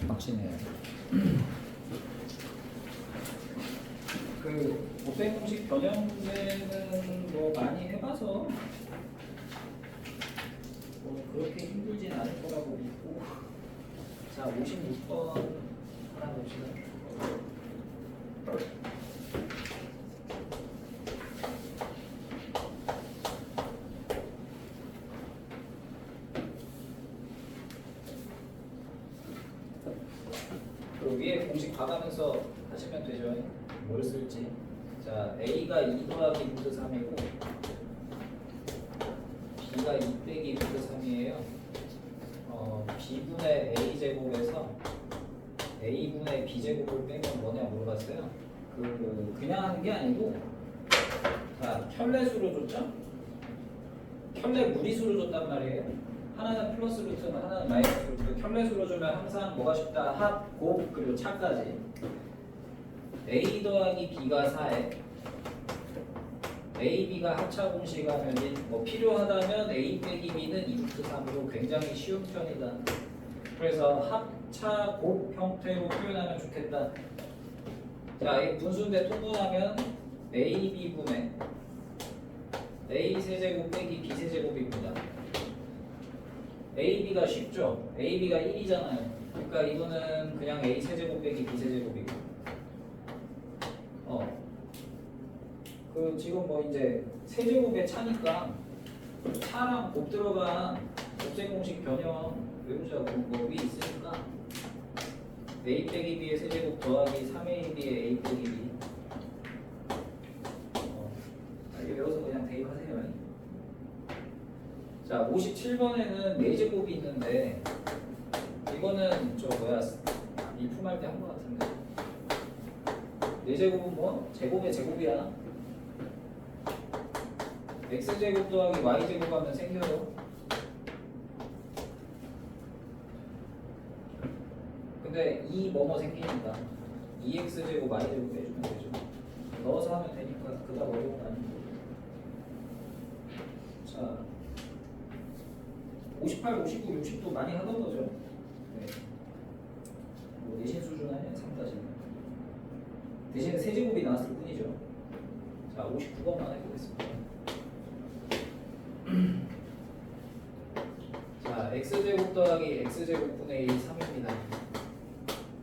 빡치네요. 그 곱셈 공식 변형 문제는 뭐 많이 해봐서 뭐 그렇게 힘들진 않을 거라고 믿고. 자, 56번 하나 봅시다. 그 위에 공식 봐가면서 하시면 되죠. 뭘 쓸지. 자, A가 2 더하기 루트 3이고 B가 2 빼기 루트 3이에요. B분의 A제곱에서 A분의 B제곱을 빼면 뭐냐 물어봤어요. 그냥 하는 게 아니고, 자, 켤레수로 줬죠? 켤레 무리수로 줬단 말이에요. 하나는 플러스 루트, 하나는 마이너스 루트. 켤레수로 주면 항상 뭐가 쉽다? 합, 곱, 그리고 차까지. A 더하기 B가 4에 A, B가 합차 공식하면 뭐 필요하다면 A 빼기 B는 2루트 3으로 굉장히 쉬운 편이다. 그래서 합차 곱 형태로 표현하면 좋겠다. 자, 이 분수인데 통분하면 A, B분의 A 세제곱 빼기 B 세제곱입니다. A, B가 쉽죠? A, B가 1이잖아요. 그러니까 이거는 그냥 A 세제곱 빼기 B 세제곱이고. 지금 뭐 이제 세제곱에 차니까 차랑 곱 들어간 곱셈 공식 변형 외우자고. 뭐 위 있으니까 A 빼기 B의 세제곱 더하기 3AB의 A 빼기 B. 이렇게 외워서 그냥 대입하세요. 자, 57번에는 4제곱이 있는데 이거는 리품할 때 한 것 같은데 4제곱은 뭐? 제곱의 제곱이야. X제곱 더하기 Y제곱 하면 생겨요. 근데 이 뭐뭐 생기니까 2X제곱 Y제곱 빼주면 되죠. 넣어서 하면 되니까 그닥 어려운 거 아니고. 자, 58, 59, 60도 많이 하던 거죠. 네. 뭐 내신 수준 아니야, 3까지는. 대신에 세제곱이 나왔을 뿐이죠. 자, 59번만 해보겠습니다. 자, X제곱 더하기 X제곱분의 1, 3입니다.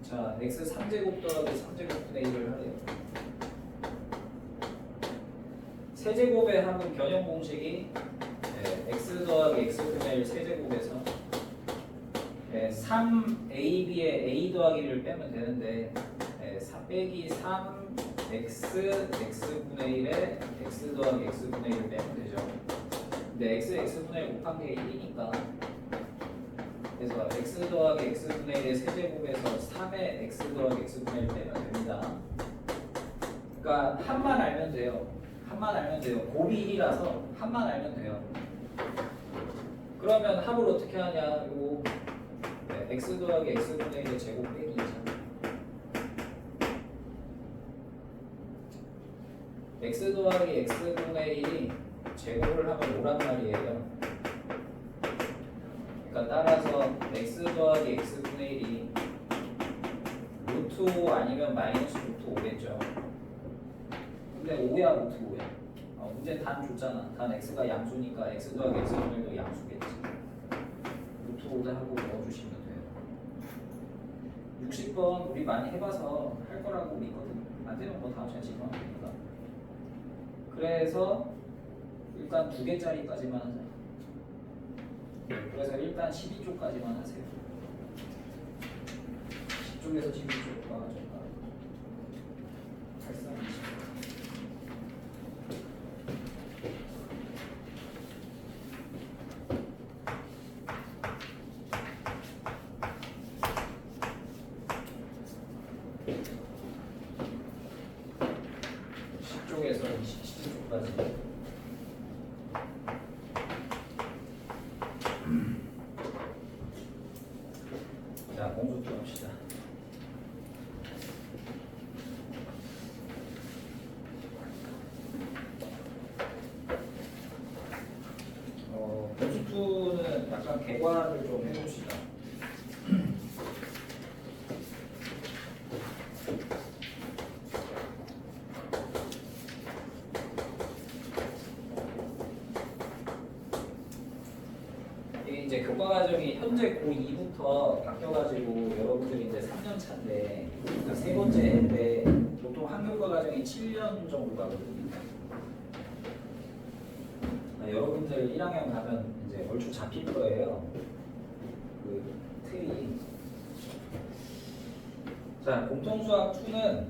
자, X 3제곱 더하기 3제곱분의 1을 하래요. 세제곱의 합은 변형 공식이 X 더하기 X분의 1 세제곱에서 3AB의 A 더하기를 빼면 되는데 4 빼기 3 X분의 1에 X 더하기 X분의 1을 빼면 되죠. 근데 X분의 1 곱한 게 1이니까 그래서 X 더하기 X분의 1의 세제곱에서 3의 X 더하기 X분의 1 빼면 됩니다. 그러니까 합만 알면 돼요. 곱이 1이라서 합만 알면 돼요. 그러면 합을 어떻게 하냐? 이거 X 더하기 X분의 1의 제곱 빼기 2잖아. X 더하기 X분의 1이 제곱을 하면 5란 말이에요. 그러니까 따라서 X 더하기 X분의 1이 루트 5 아니면 마이너스 루트 5겠죠. 근데 5야 루트 5야. 문제 단 줬잖아. 단 X가 양수니까 X 더하기 X분의 1도 양수겠지. 루트 5다 하고 넣어주시면 돼요. 60번 우리 많이 해봐서 할 거라고 믿거든. 안 되면 뭐 다음 시간에 집중하면 됩니다. 그래서 일단 2개짜리까지만 하자. 그래서 일단 12쪽까지만 하세요. 10쪽에서 12쪽 가져가. 83, 20. 쪽에서 20쪽까지. 자, 공수 좀 합시다. 공수2는 약간 개괄을 좀 해봅시다. 이게 이제 교과 과정이 현재 고2부터 바뀌어가지고 여러분들이 이제 3년 차인데 그러니까 세 번째 해인데 보통 한교과 과정이 7년 정도 가거든요. 여러분들 1학년 가면 이제 얼추 잡힐 거예요. 그 틀이. 자, 공통수학 2는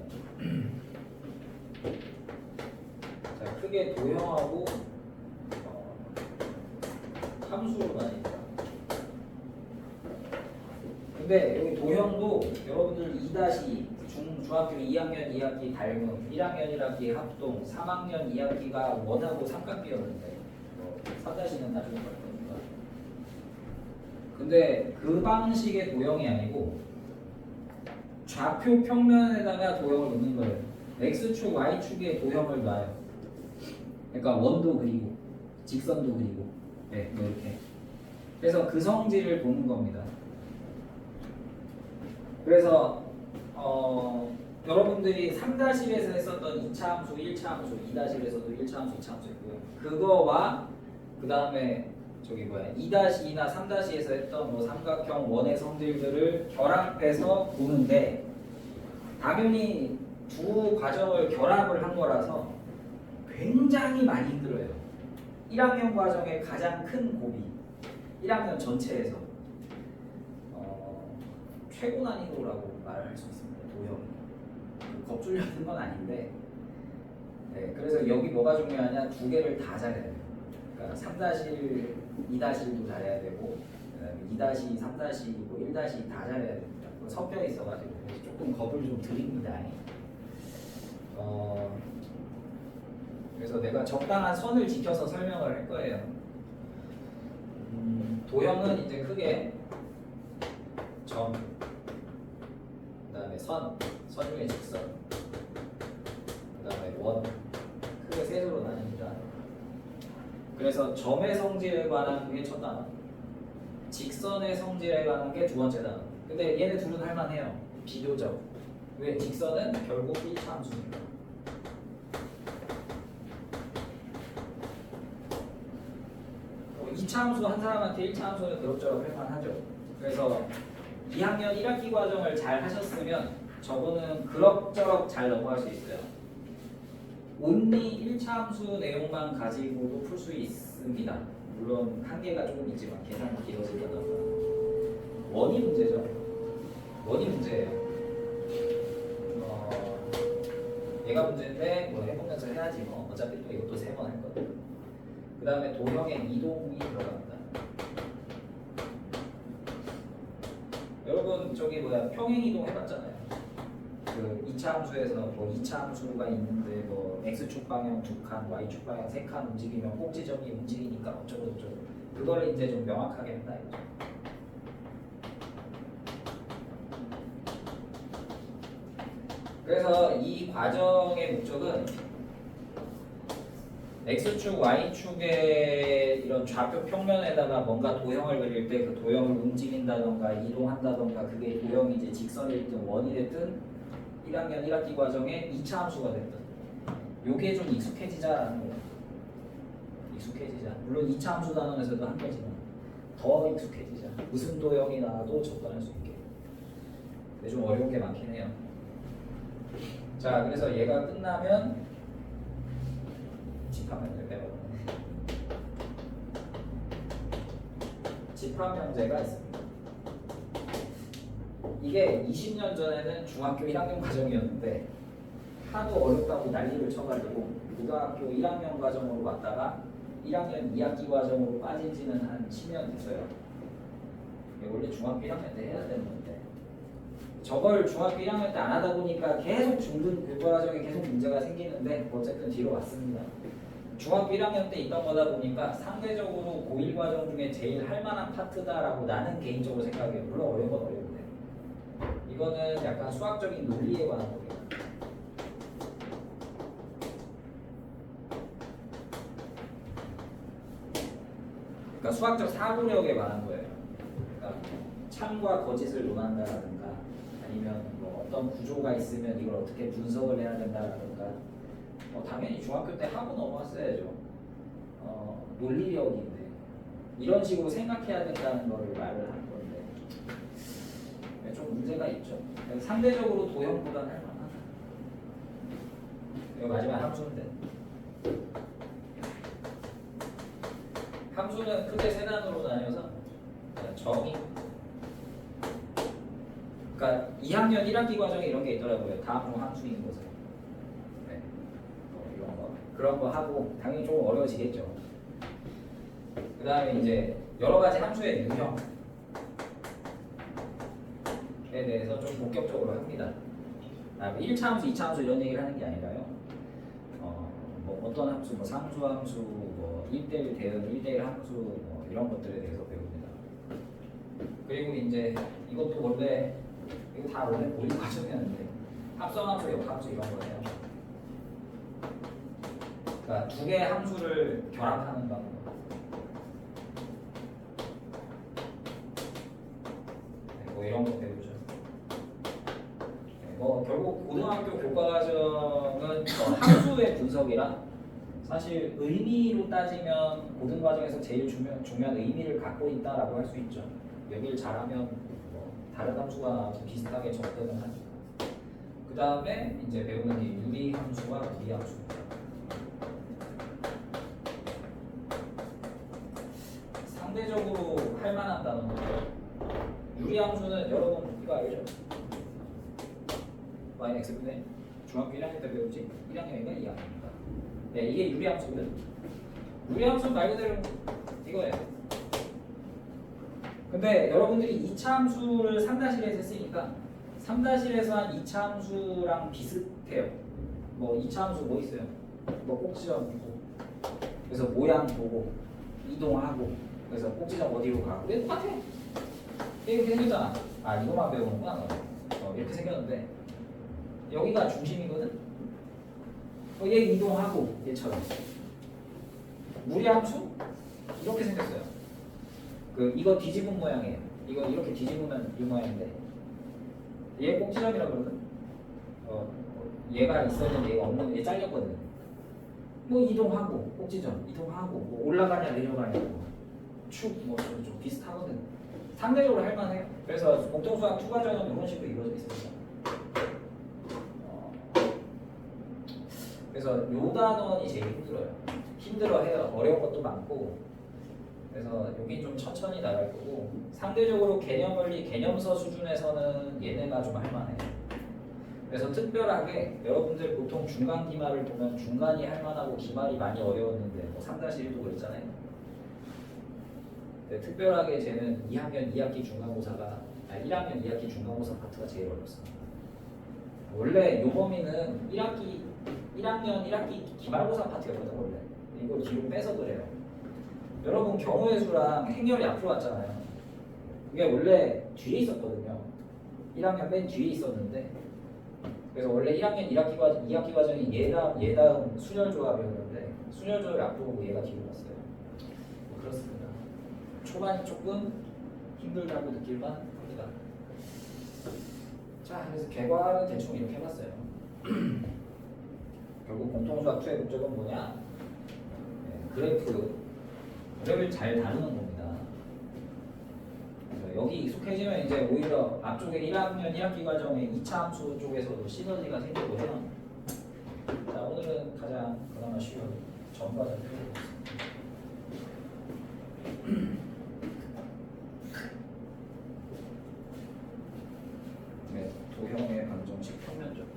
자, 크게 도형하고 함수로 나뉩니다. 근데 여기 도형도 여러분들 2- 중학교 2학년 2학기 닮음, 1학년 1학기 합동, 3학년 2학기가 원하고 삼각비였는데 3-는 나중에 볼 거니까. 근데 그 방식의 도형이 아니고 좌표 평면에다가 도형을 놓는 거예요. X축, Y축에 도형을 놔요. 그러니까 원도 그리고 직선도 그리고 네, 뭐 이렇게. 그래서 그 성질을 보는 겁니다. 그래서 여러분들이 3-1에서 했었던 2차 함수, 1차 함수, 2-1에서도 1차 함수, 2차 함수 있고요. 그거와 그 다음에 저기 뭐야 2-2나 3-2에서 했던 뭐 삼각형 원의 성질들을 결합해서 보는데 당연히 두 과정을 결합을 한 거라서 굉장히 많이 힘들어요. 1학년 과정의 가장 큰 고비, 1학년 전체에서 최고 난이도라고 말할 수 있습니다. 도형 겁주려는 건 아닌데, 네, 그래서 여기 뭐가 중요하냐, 두 개를 다 잘해야 돼요. 그러니까 3-1, 2-1도 잘해야 되고, 2-2, 3-2, 뭐 1-2 다 잘해야 됩니다. 섞여 있어가지고 조금 겁을 좀 드립니다. 그래서 내가 적당한 선을 지켜서 설명을 할 거예요. 도형은 이제 크게 점, 그 다음에 선 위에 직선, 그 다음에 원, 크게 세 조로 나뉩니다. 그래서 점의 성질에 관한 게 첫 단어, 직선의 성질에 관한 게 두 번째 단어. 근데 얘네 둘은 할만해요. 비교적. 왜? 직선은 결국 1차 함수니까. 2차 함수 한 사람한테 1차 함수는 그럭저럭 할만하죠. 그래서 2학년 1학기 과정을 잘 하셨으면 저거는 그럭저럭 잘 넘어갈 수 있어요. 온리 1차 함수 내용만 가지고도 풀 수 있습니다. 물론 한계가 조금 있지만 계산이 길어지려다가 원이 문제죠. 원이 문제예요. 얘가 문제인데 뭐 해보면서 해야지 뭐 어차피 또 이것도 3번 할 거든. 그 다음에 도형에 이동이 들어갑니다. 여러분 저기 뭐야 평행 이동 해봤잖아요. 그 2차 함수에서 뭐 2차 함수가 있는데 뭐 x축 방향 2칸, y축 방향 3칸 움직이면 꼭지점이 움직이니까 어쩌고 저쩌고 그걸 이제 좀 명확하게 한다 이거죠. 그래서 이 과정의 목적은 x축, y축의 이런 좌표 평면에다가 뭔가 도형을 그릴 때 그 도형을 움직인다던가 이동한다던가 그게 도형이 이제 직선이 됐든 원이 됐든 1학년 1학기 과정의 2차 함수가 됐든 요게 좀 익숙해지자라는 거예요. 익숙해지자. 물론 2차 함수 단원에서도 한 거지만 더 익숙해지자. 무슨 도형이 나와도 접근할 수 있게. 근데 좀 어려운 게 많긴 해요. 자, 그래서 얘가 끝나면 집합명제 빼버렸네. 집합명제가 있습니다. 이게 20년 전에는 중학교 1학년 과정이었는데 하도 어렵다고 난리를 쳐가지고 고등학교 1학년 과정으로 왔다가 1학년 2학기 과정으로 빠진 지는 한 10년 됐어요. 원래 중학교 1학년 때 해야 되는 건데 저걸 중학교 1학년 때 안 하다 보니까 계속 중등 교과 과정에 계속 문제가 생기는데 어쨌든 뒤로 왔습니다. 중학교 1학년 때 있던 거다 보니까 상대적으로 고1 과정 중에 제일 할 만한 파트다라고 나는 개인적으로 생각해요. 물론 어려운 건 어려운데 이거는 약간 수학적인 논리에 관한 겁니다. 그러니까 수학적 사고력에 관한 거예요. 그러니까 참과 거짓을 논한다라든가 아니면 뭐 어떤 구조가 있으면 이걸 어떻게 분석을 해야 된다라든가 당연히 중학교 때 하고 넘어왔어야죠. 논리력인데 이런 식으로 생각해야 된다는 거를 말을 하는 건데 좀 문제가 있죠. 상대적으로 도형보다는 할 만하다. 이거 마지막 함수인데 함수는 크게 세 단으로 나뉘어서 정의 그러니까 2학년 1학기 과정에 이런 게 있더라고요. 다음 중 함수인 것은 네. 이런 거 그런 거 하고 당연히 조금 어려워지겠죠. 그 다음에 이제 여러 가지 함수의 유형에 대해서 좀 본격적으로 합니다. 1차 함수, 2차 함수 이런 얘기를 하는 게 아니라요. 뭐 어떤 함수, 뭐 상수 함수, 뭐 1대1 대응, 1대1 함수 뭐 이런 것들에 대해서 배웁니다. 그리고 이제 이것도 원래 이거 다 원래 모의 과정이었는데 합성함수, 역함수 이런 거예요. 그러니까 두 개의 함수를 결합하는 방법. 뭐 이런 거 배우죠. 뭐 결국 고등학교 교과과정은 함수의 분석이라 사실 의미로 따지면 고등 과정에서 제일 중요한 의미를 갖고 있다라고 할 수 있죠. 여기를 잘하면 뭐 다른 함수가 나와서 비슷하게 접근을 하니까. 그 다음에 이제 배우는 이 유리 함수와 무리 함수. 상대적으로 할 만한 단어인데요. 유리 함수는 여러분 이거 알죠? y는 x분의 중학교 1학년 때 배우지? 1학년인가 2학년인가? 네, 이게 유리 함수거든. 유리 함수 말 그대로 이거예요. 근데 여러분들이 2차 함수를 3-1에서 했으니까 3-1에서 한 2차 함수랑 비슷해요. 뭐 2차 함수 뭐 있어요? 뭐 꼭지점 보고 그래서 모양 보고 이동하고 그래서 꼭지점 어디로 가고 이게 똑같아. 이렇게 생겼잖아. 아 이거만 배우는구나. 이렇게 생겼는데 여기가 중심이거든. 얘 이동하고 얘처럼 무리 함수 이렇게 생겼어요. 이거 뒤집은 모양이에요. 이거 이렇게 뒤집으면 이 모양인데 얘 꼭지점이라고 그러거든. 얘가 있었는데 얘가 없는 얘 잘렸거든. 뭐 이동하고 꼭지점 이동하고 뭐 올라가냐 내려가냐 축뭐 좀 비슷하거든. 상대적으로 할만해요. 그래서 공통수학 투과정은 이런 식으로 이루어져 있습니다. 그래서 요 단원이 제일 힘들어요. 힘들어해요. 어려운 것도 많고. 그래서 여기 좀 천천히 나갈 거고 상대적으로 개념원리 개념서 수준에서는 얘네가 좀 할만해요. 그래서 특별하게 여러분들 보통 중간 기말을 보면 중간이 할만하고 기말이 많이 어려웠는데 뭐 3-1도 그랬잖아요. 특별하게 쟤는 2학년 2학기 중간고사가 1학년 2학기 중간고사 파트가 제일 어렵습니다. 원래 요 범위는 1학년 1학기 기말고사 파트였거든 원래. 이거 뒤로 빼서 그래요. 여러분 경우의 수랑 행렬이 앞으로 왔잖아요. 그게 원래 뒤에 있었거든요. 1학년 맨 뒤에 있었는데 그래서 원래 1학년 2학기 과정이 얘 다음 순열 조합이었는데 순열 조합이 앞으로 오고 얘가 뒤로 갔어요. 그렇습니다. 초반이 조금 힘들다고 느낄만 합니다. 자, 그래서 개괄은 대충 이렇게 해봤어요. 결국 공통수학 2의 목적은 뭐냐? 그래프를 잘 다루는 겁니다. 그래서 여기 익숙해지면 이제 오히려 앞쪽에 1학년 1학기 과정에 2차 함수 쪽에서도 시너지가 생기고 해요. 자, 오늘은 가장 그나마 쉬운 전과정 해보겠습니다. 네, 도형의 방정식 평면적.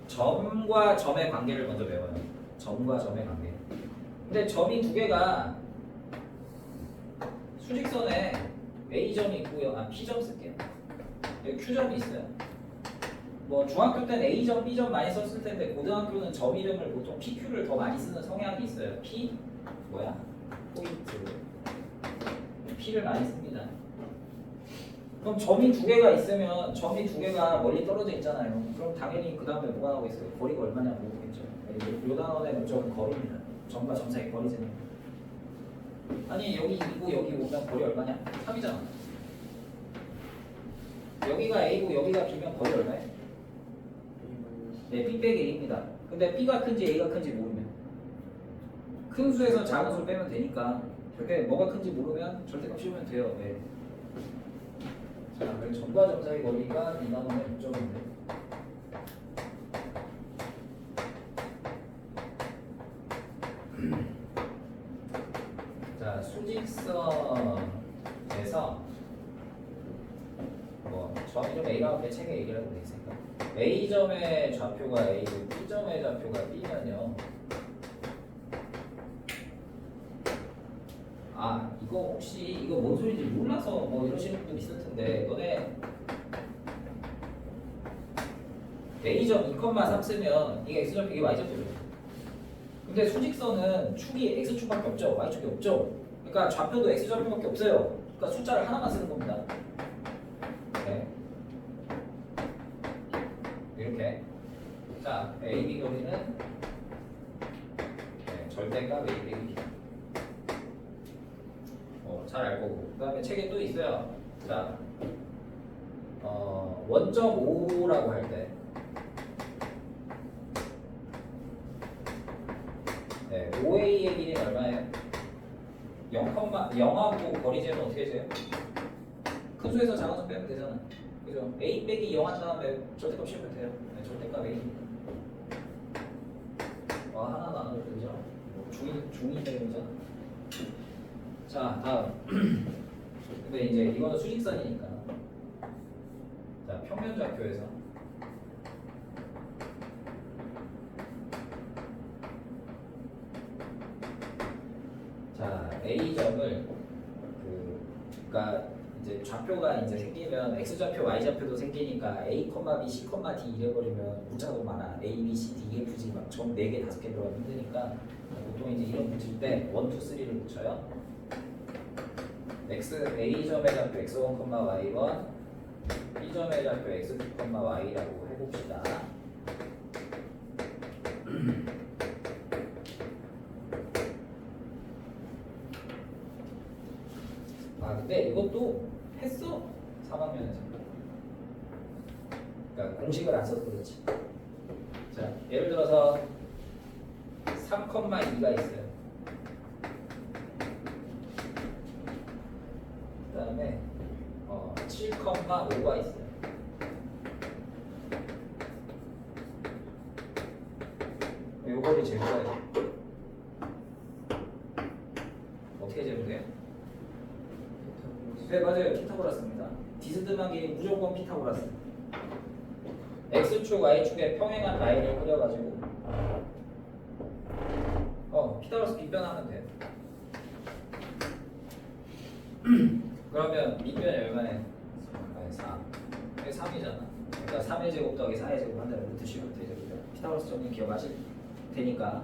점과 점의 관계를 먼저 배워요. 점과 점의 관계. 근데 점이 두 개가 수직선에 A점이 있고요. P점 쓸게요. 여기 Q점이 있어요. 뭐 중학교 때는 A점, B점 많이 썼을 텐데 고등학교는 점 이름을 보통 PQ를 더 많이 쓰는 성향이 있어요. P 뭐야? 포인트. P를 많이 씁니다. 그럼 점이 두 개가 있으면 점이 두 개가 멀리 떨어져 있잖아요. 그럼 당연히 그 다음에 뭐가 나오고 있어요? 거리가 얼마냐 물어보겠죠. 요 단원의 목적은 거리입니다. 점과 점 사이 거리 재는. 아니 여기 있고 여기 오면 거리 얼마냐? 3이잖아. 여기가 A고 여기가 B면 거의 얼마예요? 네, B 빼기 A입니다. 근데 B가 큰지 A가 큰지 모르면 큰 수에서 작은 수를 빼면 되니까 절대 뭐가 큰지 모르면 절대값 씌우면 돼요. 네. 자, 그럼 점과 점 사이 거리가 2나누면 6점인데 자, 수직선에서 점이 좀 A랑 앞에 책에 얘기를 하고 있으니까 A점의 좌표가 A고 B점의 좌표가 B면요. 아, 이거 혹시 이거 뭔 소리인지 몰라서 뭐 이러시는 분들 있을 텐데 너네 A점 2,3 쓰면 이게 X좌표 이게 Y좌표죠. 근데 수직선은 축이 X축밖에 없죠. Y축이 없죠. 그러니까 좌표도 X좌표밖에 없어요. 그러니까 숫자를 하나만 쓰는 겁니다. 네. 이렇게 자 AB 거리는 네, 절대값 A 빼기 B 잘 알 거고 그 다음에 책에 또 있어요. 자 원점 5라고 할 때 네, OA의 길이는 얼마예요? 0하고 거리 재면 어떻게 재요? 큰 수에서 작은 수 빼면 되잖아. 그죠? A 빼기 0 한 다음에 절대값 씌우면 돼요. 네, 절대값 A. 와, 하나 나눠도 되죠? 중이 되는잖아. 자, 다음. 근데 이제 이거는 수직선이니까. 자, 평면 좌표에서 자, A점을 그러니까 이제 좌표가 이제 생기면 X좌표, Y좌표도 생기니까 A, B, C, D 이래버리면 문자가 너무 많아. A, B, C, D, E, F, G 막 점 4개, 5개 들어가면 힘드니까 보통 이제 이런 붙일 때 1, 2, 3를 붙여요. A점의 좌표 X1, Y1 B점의 좌표 X2, Y라고 해봅시다. 아 근데 이것도 했어 3학년에서. 그러니까 공식을 안 써서 그렇지. 자 예를 들어서 3,2가 있어요. 그 다음에 7,5가 있어요. 요거를 재보아요. 어떻게 재면 돼요? 네 맞아요. 피타고라스입니다. 디스드만 길이 무조건 피타고라스. X축, Y축에 평행한 라인을 그려가지고 피타고라스 빗변하면 돼요. 그러면 밑변이 얼마예요? 4. 이게 3이잖아. 그러니까 3의 제곱 더하기 4의 제곱 한다면 루트 씌우면 되죠. 피타고라스 정리 기억하실 테니까.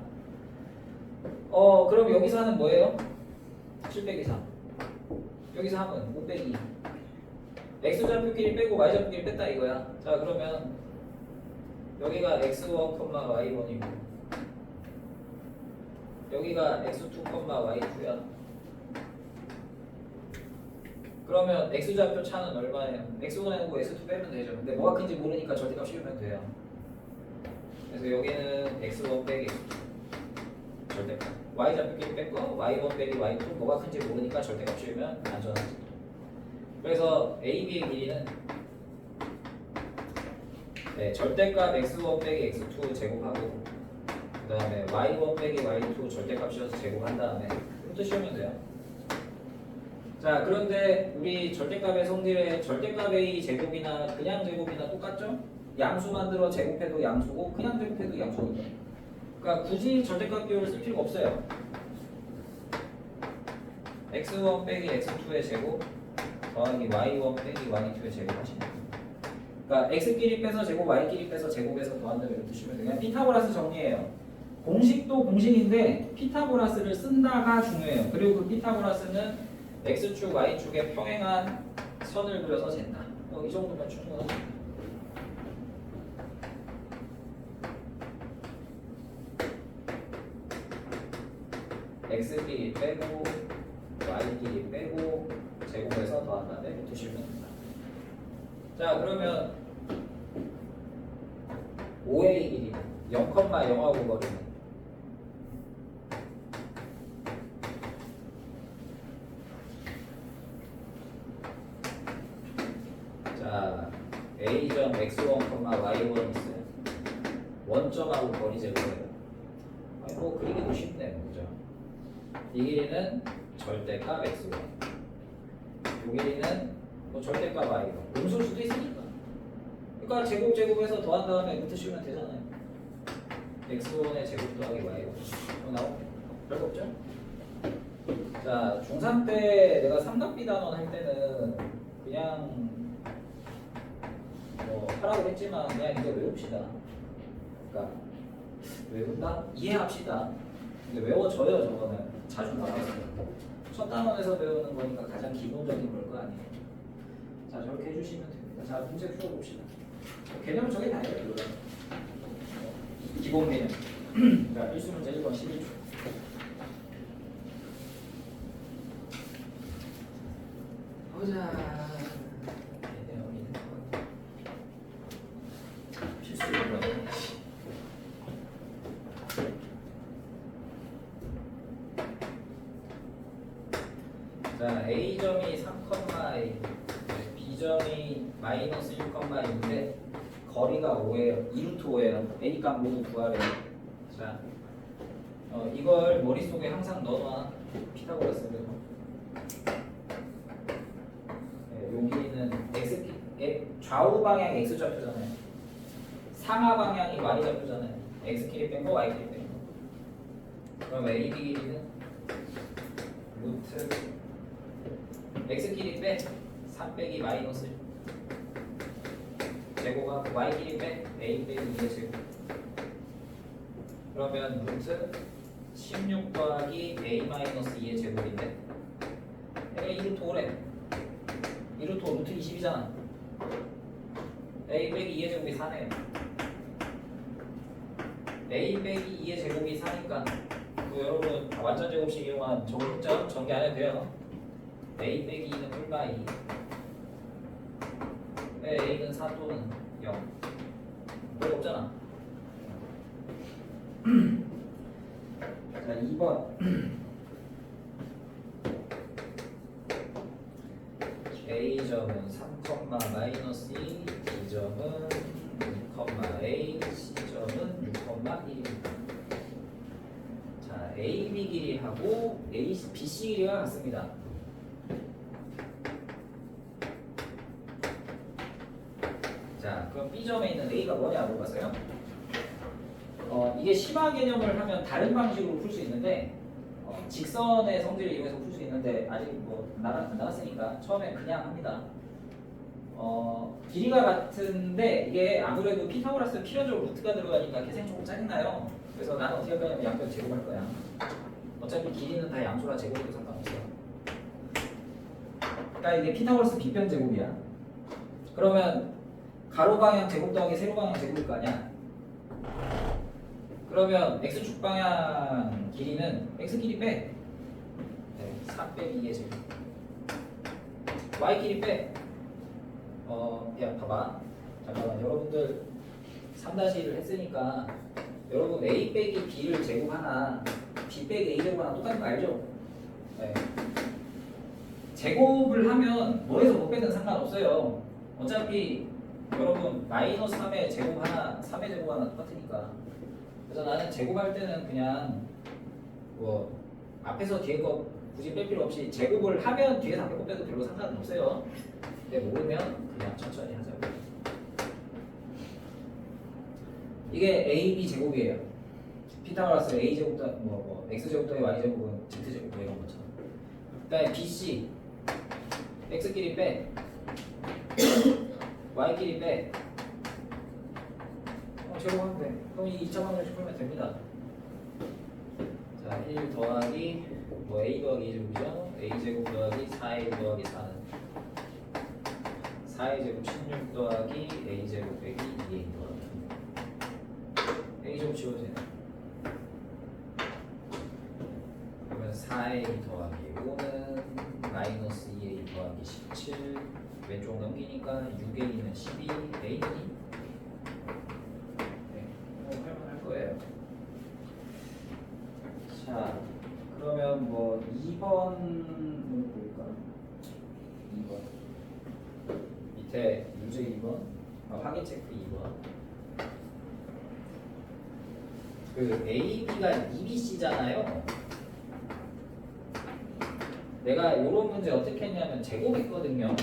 그럼 여기서 하는 뭐예요? 7 빼기 3. 여기서 하면 5 빼기 2. X좌표끼리 빼고 Y좌표끼리 뺐다 이거야. 자 그러면 여기가 X1, Y1이고 여기가 X2, Y2야. 그러면 X좌표 차는 얼마예요? X1하고 X2 빼면 되죠. 근데 뭐가 큰지 모르니까 절대값 씌우면 돼요. 그래서 여기는 X1 빼기 X2 절대값. Y좌표끼리 뺐고 Y1 빼기 Y2 뭐가 큰지 모르니까 절대값 씌우면 안전하지. 그래서 AB의 길이는 네, 절대값 X1 빼기 X2 제곱하고 그 다음에 Y1 빼기 Y2 절대값 씌워서 제곱한 다음에 루트 씌우면 돼요. 자 그런데 우리 절대값의 성질에 절대값 A 제곱이나 그냥 제곱이나 똑같죠? 양수 만들어 제곱해도 양수고 그냥 제곱해도 양수거든요. 그러니까 굳이 절대값 비율을 쓸 필요가 없어요. X1 빼기 X2의 제곱 더하기 Y1 빼기 Y2의 제곱 하시면 됩니다. 그러니까 X끼리 빼서 제곱, Y끼리 빼서 제곱해서 더한다면 이렇게 쓰시면 돼요. 그냥 피타고라스 정리예요. 공식도 공식인데 피타고라스를 쓴다가 중요해요. 그리고 그 피타고라스는 X축, Y축에 평행한 선을 그려서 잰다. 이 정도면 충분하죠. X끼리 빼고 Y끼리 빼고 제곱해서 더한 다음에 루트 씌우면 된다. 자 그러면 5의 길이 0,0하고 거리는 자 A점 x1, y1 있어요. 원점하고 거리 제곱이에요. 아니 뭐 그리기도 쉽네요. 그죠? 이 길이는 절대값 x1, 이 길이는 뭐 절대값 y1. 음수일 수도 있으니까. 그러니까 제곱해서 더한 다음에 루트 씌우면 되잖아요. x1의 제곱 더하기 y1 나오고 별거 없죠? 자 중3 때 내가 삼각비단원 할 때는 그냥 뭐 하라고 했지만 그냥 이거 외웁시다. 그러니까 외운다? 이해합시다. 근데 외워져요. 저거는 자주 나왔어요. 첫 단원에서 배우는 거니까 가장 기본적인 걸 거 아니에요. 자 저렇게 해주시면 됩니다. 자 문제 풀어봅시다. 개념은 저게 다예요. 기본 개념. 자 필수 문제 1번 11초. 보자. 필수 1번. 자 A점이 3,A, B점이 마이너스 1,2인데 거리가 5예요. 2루트 5예요. A 값 모두 구하래요. 자, 이걸 머릿속에 항상 넣어놔. 피타고라스를. 네, 여기는 x 좌우 방향이 x 좌표잖아요. 상하 방향이 y 좌표잖아요. x끼리 뺀 거, y끼리 뺀 거. 그럼 AB 길이는 루트 x끼리 빼 3 빼기 마이너스 1 제곱하고 y끼리 빼 a 빼기 2의 제곱. 그러면 루트 16 더하기 a 마이너스 2의 제곱인데 얘가 2루트 5래. 2루트 5 루트 20이잖아. a 빼기 2의 제곱이 4네요. a 빼기 2의 제곱이 4니까 여러분 완전 제곱식 이용한 정점 전개 안 해도 돼요. a 빼기 2는 풀마 2. a는 4 또는 0. 별거 없잖아. 자 2번 A점은 3, 마이너스 2, B점은 2,A, C점은 6,1입니다. 자 AB 길이하고 BC 길이가 같습니다. 자 그럼 B점에 있는 A가 뭐냐 물어봤어요. 이게 심화 개념을 하면 다른 방식으로 풀 수 있는데 직선의 성질을 이용해서 풀 수 있는데 아직 뭐 안 나왔으니까 처음에 그냥 합니다. 길이가 같은데 이게 아무래도 피타고라스 필연적으로 루트가 들어가니까 계산이 조금 짜증나요. 그래서 나는 어떻게 할 거냐면 양변 제곱할 거야. 어차피 길이는 다 양수라 제곱해도 상관없어. 그러니까 이게 피타고라스 빗변 제곱이야. 그러면 가로 방향 제곱 더하기 세로 방향 제곱일 거 아니야. 그러면 x축 방향 길이는 x 길이 빼 4 빼기 2의 제곱. y 길이 빼 야 봐봐. 잠깐만 여러분들 3-1을 했으니까 여러분 a 빼기 b를 제곱하나 b 빼기 a 제곱하나 똑같은 거 알죠? 네. 제곱을 하면 뭐에서 못 빼든 상관없어요. 어차피 여러분 마이너스 3의 제곱 하나 3의 제곱 하나 똑같으니까. 그래서 나는 제곱할 때는 그냥 뭐 앞에서 뒤에 거 굳이 뺄 필요 없이 제곱을 하면 뒤에서 앞에 거 빼도 별로 상관은 없어요. 근데 모르면 그냥 천천히 하자고. 이게 AB 제곱이에요. 피타고라스 A 제곱 더 뭐 X 제곱 더하기 Y 제곱은 Z 제곱 뭐 이런 것처럼. 그다음에 BC X끼리 빼 Y끼리 빼 제곱하면 돼. 그럼 이 2차 방정식 풀면 됩니다. 자, 1 더하기 뭐 A 더하기 2 제곱이죠. A 제곱 더하기 4A 더하기 4는 4A 제곱 16 더하기 A 제곱 빼기 2A 더하기 A 제곱 지워지네. 그러면 4A 더하기 5는 마이너스 2A 더하기 더하기 17 왼쪽 넘기니까 6A는 12 A는 2 네, 할만할 거예요. 자 그러면 뭐 2번을 볼까? 2번 밑에 문제 2번 확인 체크 2번 그 AB가 EBC잖아요. 내가 이런 문제 어떻게 했냐면 제곱했거든요.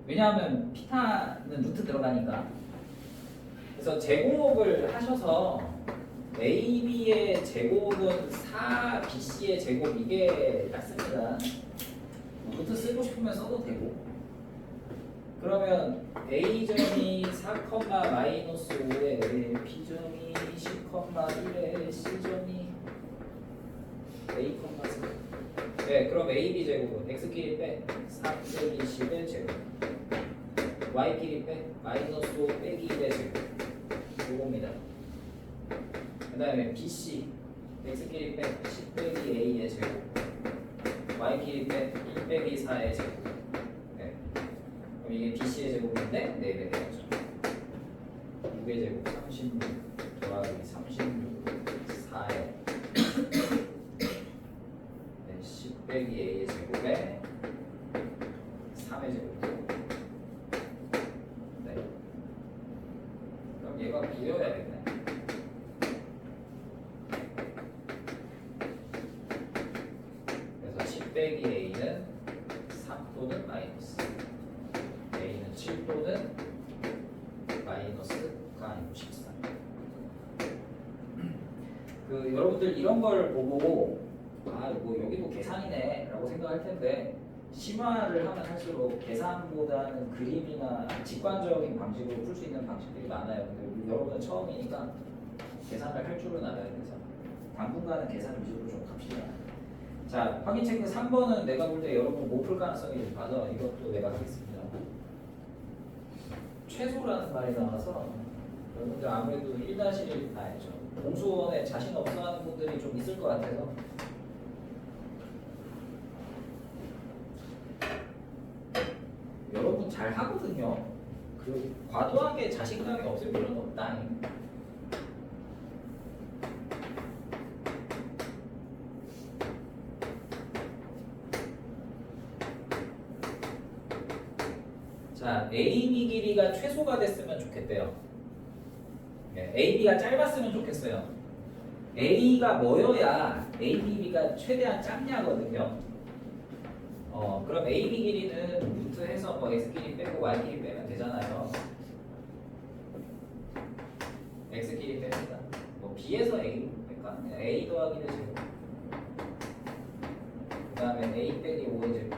왜냐하면 피타는 루트 들어가니까. 그래서 제곱을 하셔서 AB의 제곱은 4BC의 제곱 이게 맞습니다. 루트 쓰고 싶으면 써도 되고. 그러면 A점이 4, 마이너스 5에 B점이 10, 1에 C점이 A, 4 네, 그럼 AB 제곱은 X끼리 빼 4 빼기 10의 제곱 Y끼리 빼 마이너스 5 빼기 1의 제곱 요겁니다. 그 다음에 BC X끼리 빼 10 빼기 A의 제곱 Y끼리 빼 1 빼기 4의 제곱 네. 그럼 이게 BC의 제곱인데 4배 되죠. 6의 제곱 36 더하기 36 4에 10 빼기 A의 제곱에 3의 제곱 네. 그럼 얘가 비워야겠네. 그래서 10 빼기 A는 3 또는 마이너스 A는 7 또는 마이너스가 아니고 14 그 여러분들 이런 걸 보고 아, 뭐 여기도 계산이네 라고 생각할 텐데 심화를 하면 할수록 계산보다는 그림이나 직관적인 방식으로 풀 수 있는 방식들이 많아요. 근데 여러분은 처음이니까 계산을 할 줄은 알아야 돼서 당분간은 계산 위주로 좀 갑시다. 자, 확인 체크 3번은 내가 볼 때 여러분 못 풀 가능성이 높아서 이것도 내가 하겠습니다. 최소라는 말이 나와서 여러분들 아무래도 1-1 알죠. 공수원에 자신 없어 하는 분들이 좀 있을 것 같아서 여러분 잘 하거든요. 그 과도하게 자신감이 없을 필요는 없다. 자, AB 길이가 최소가 됐으면 좋겠대요. 네, AB가 짧았으면 좋겠어요. A가 뭐여야 AB가 최대한 짧냐거든요. 그럼 AB 길이는 루트 해서 뭐 X 길이 빼고 Y 길이 빼면 되잖아요. X 길이 뺍니다. 뭐 B에서 A 뺄까? A 더하기 1의 제곱. 그 다음에 A 빼기 5의 제곱.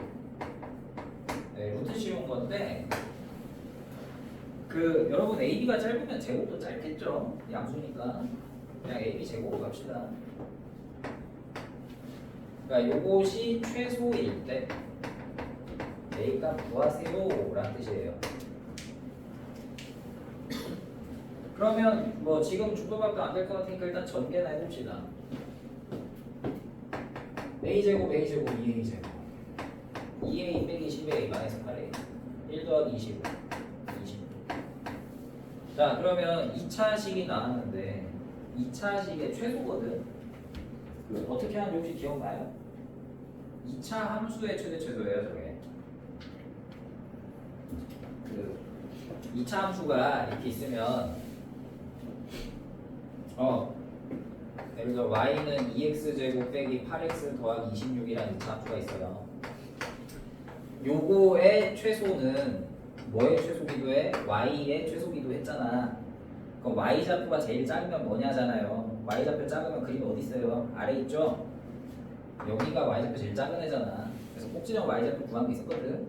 네, 루트 씌운 건데 그 여러분 AB가 짧으면 제곱도 짧겠죠? 양수니까 그냥 AB 제곱으로 갑시다. 그러니까 요것이 최소일 때 A값 구하세요 라는 뜻이에요. 그러면 뭐 지금 중도밖에 안 될 것 같으니까 일단 전개나 해봅시다. A제곱 A제곱 2A제곱 2A 빼기 10A 마이너스 8A 1 더하기 25 자 그러면 2차식이 나왔는데 2차식의 최소거든. 어떻게 하는지 혹시 기억나요? 2차 함수의 최대 최소예요 저게. 그 2차 함수가 이렇게 있으면 예를 들어 y는 2x제곱 빼기 8x 더하기 26이라는 2차 함수가 있어요. 요거의 최소는 뭐의 최소기도 해? y의 최소기도 했잖아. 그럼 y좌표가 제일 작으면 뭐냐잖아요. y좌표 작으면 그림이 어디 있어요? 아래 있죠? 여기가 y좌표 제일 작은 애잖아. 그래서 꼭지점 y좌표 구한 게 있었거든.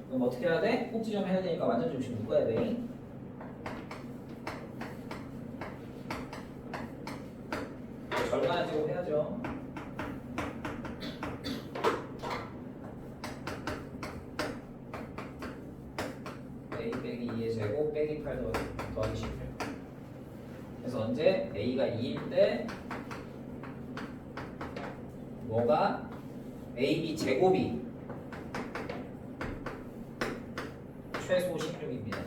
그럼 어떻게 해야 돼? 꼭지점 해야 되니까 완전 중심 묶어야 돼. 절반한 제곱 해야죠. A 빼기 2의 제곱 빼기 8 더하기 18. 그래서 언제 A가 2일 때 뭐가 AB 제곱이 최소 16입니다.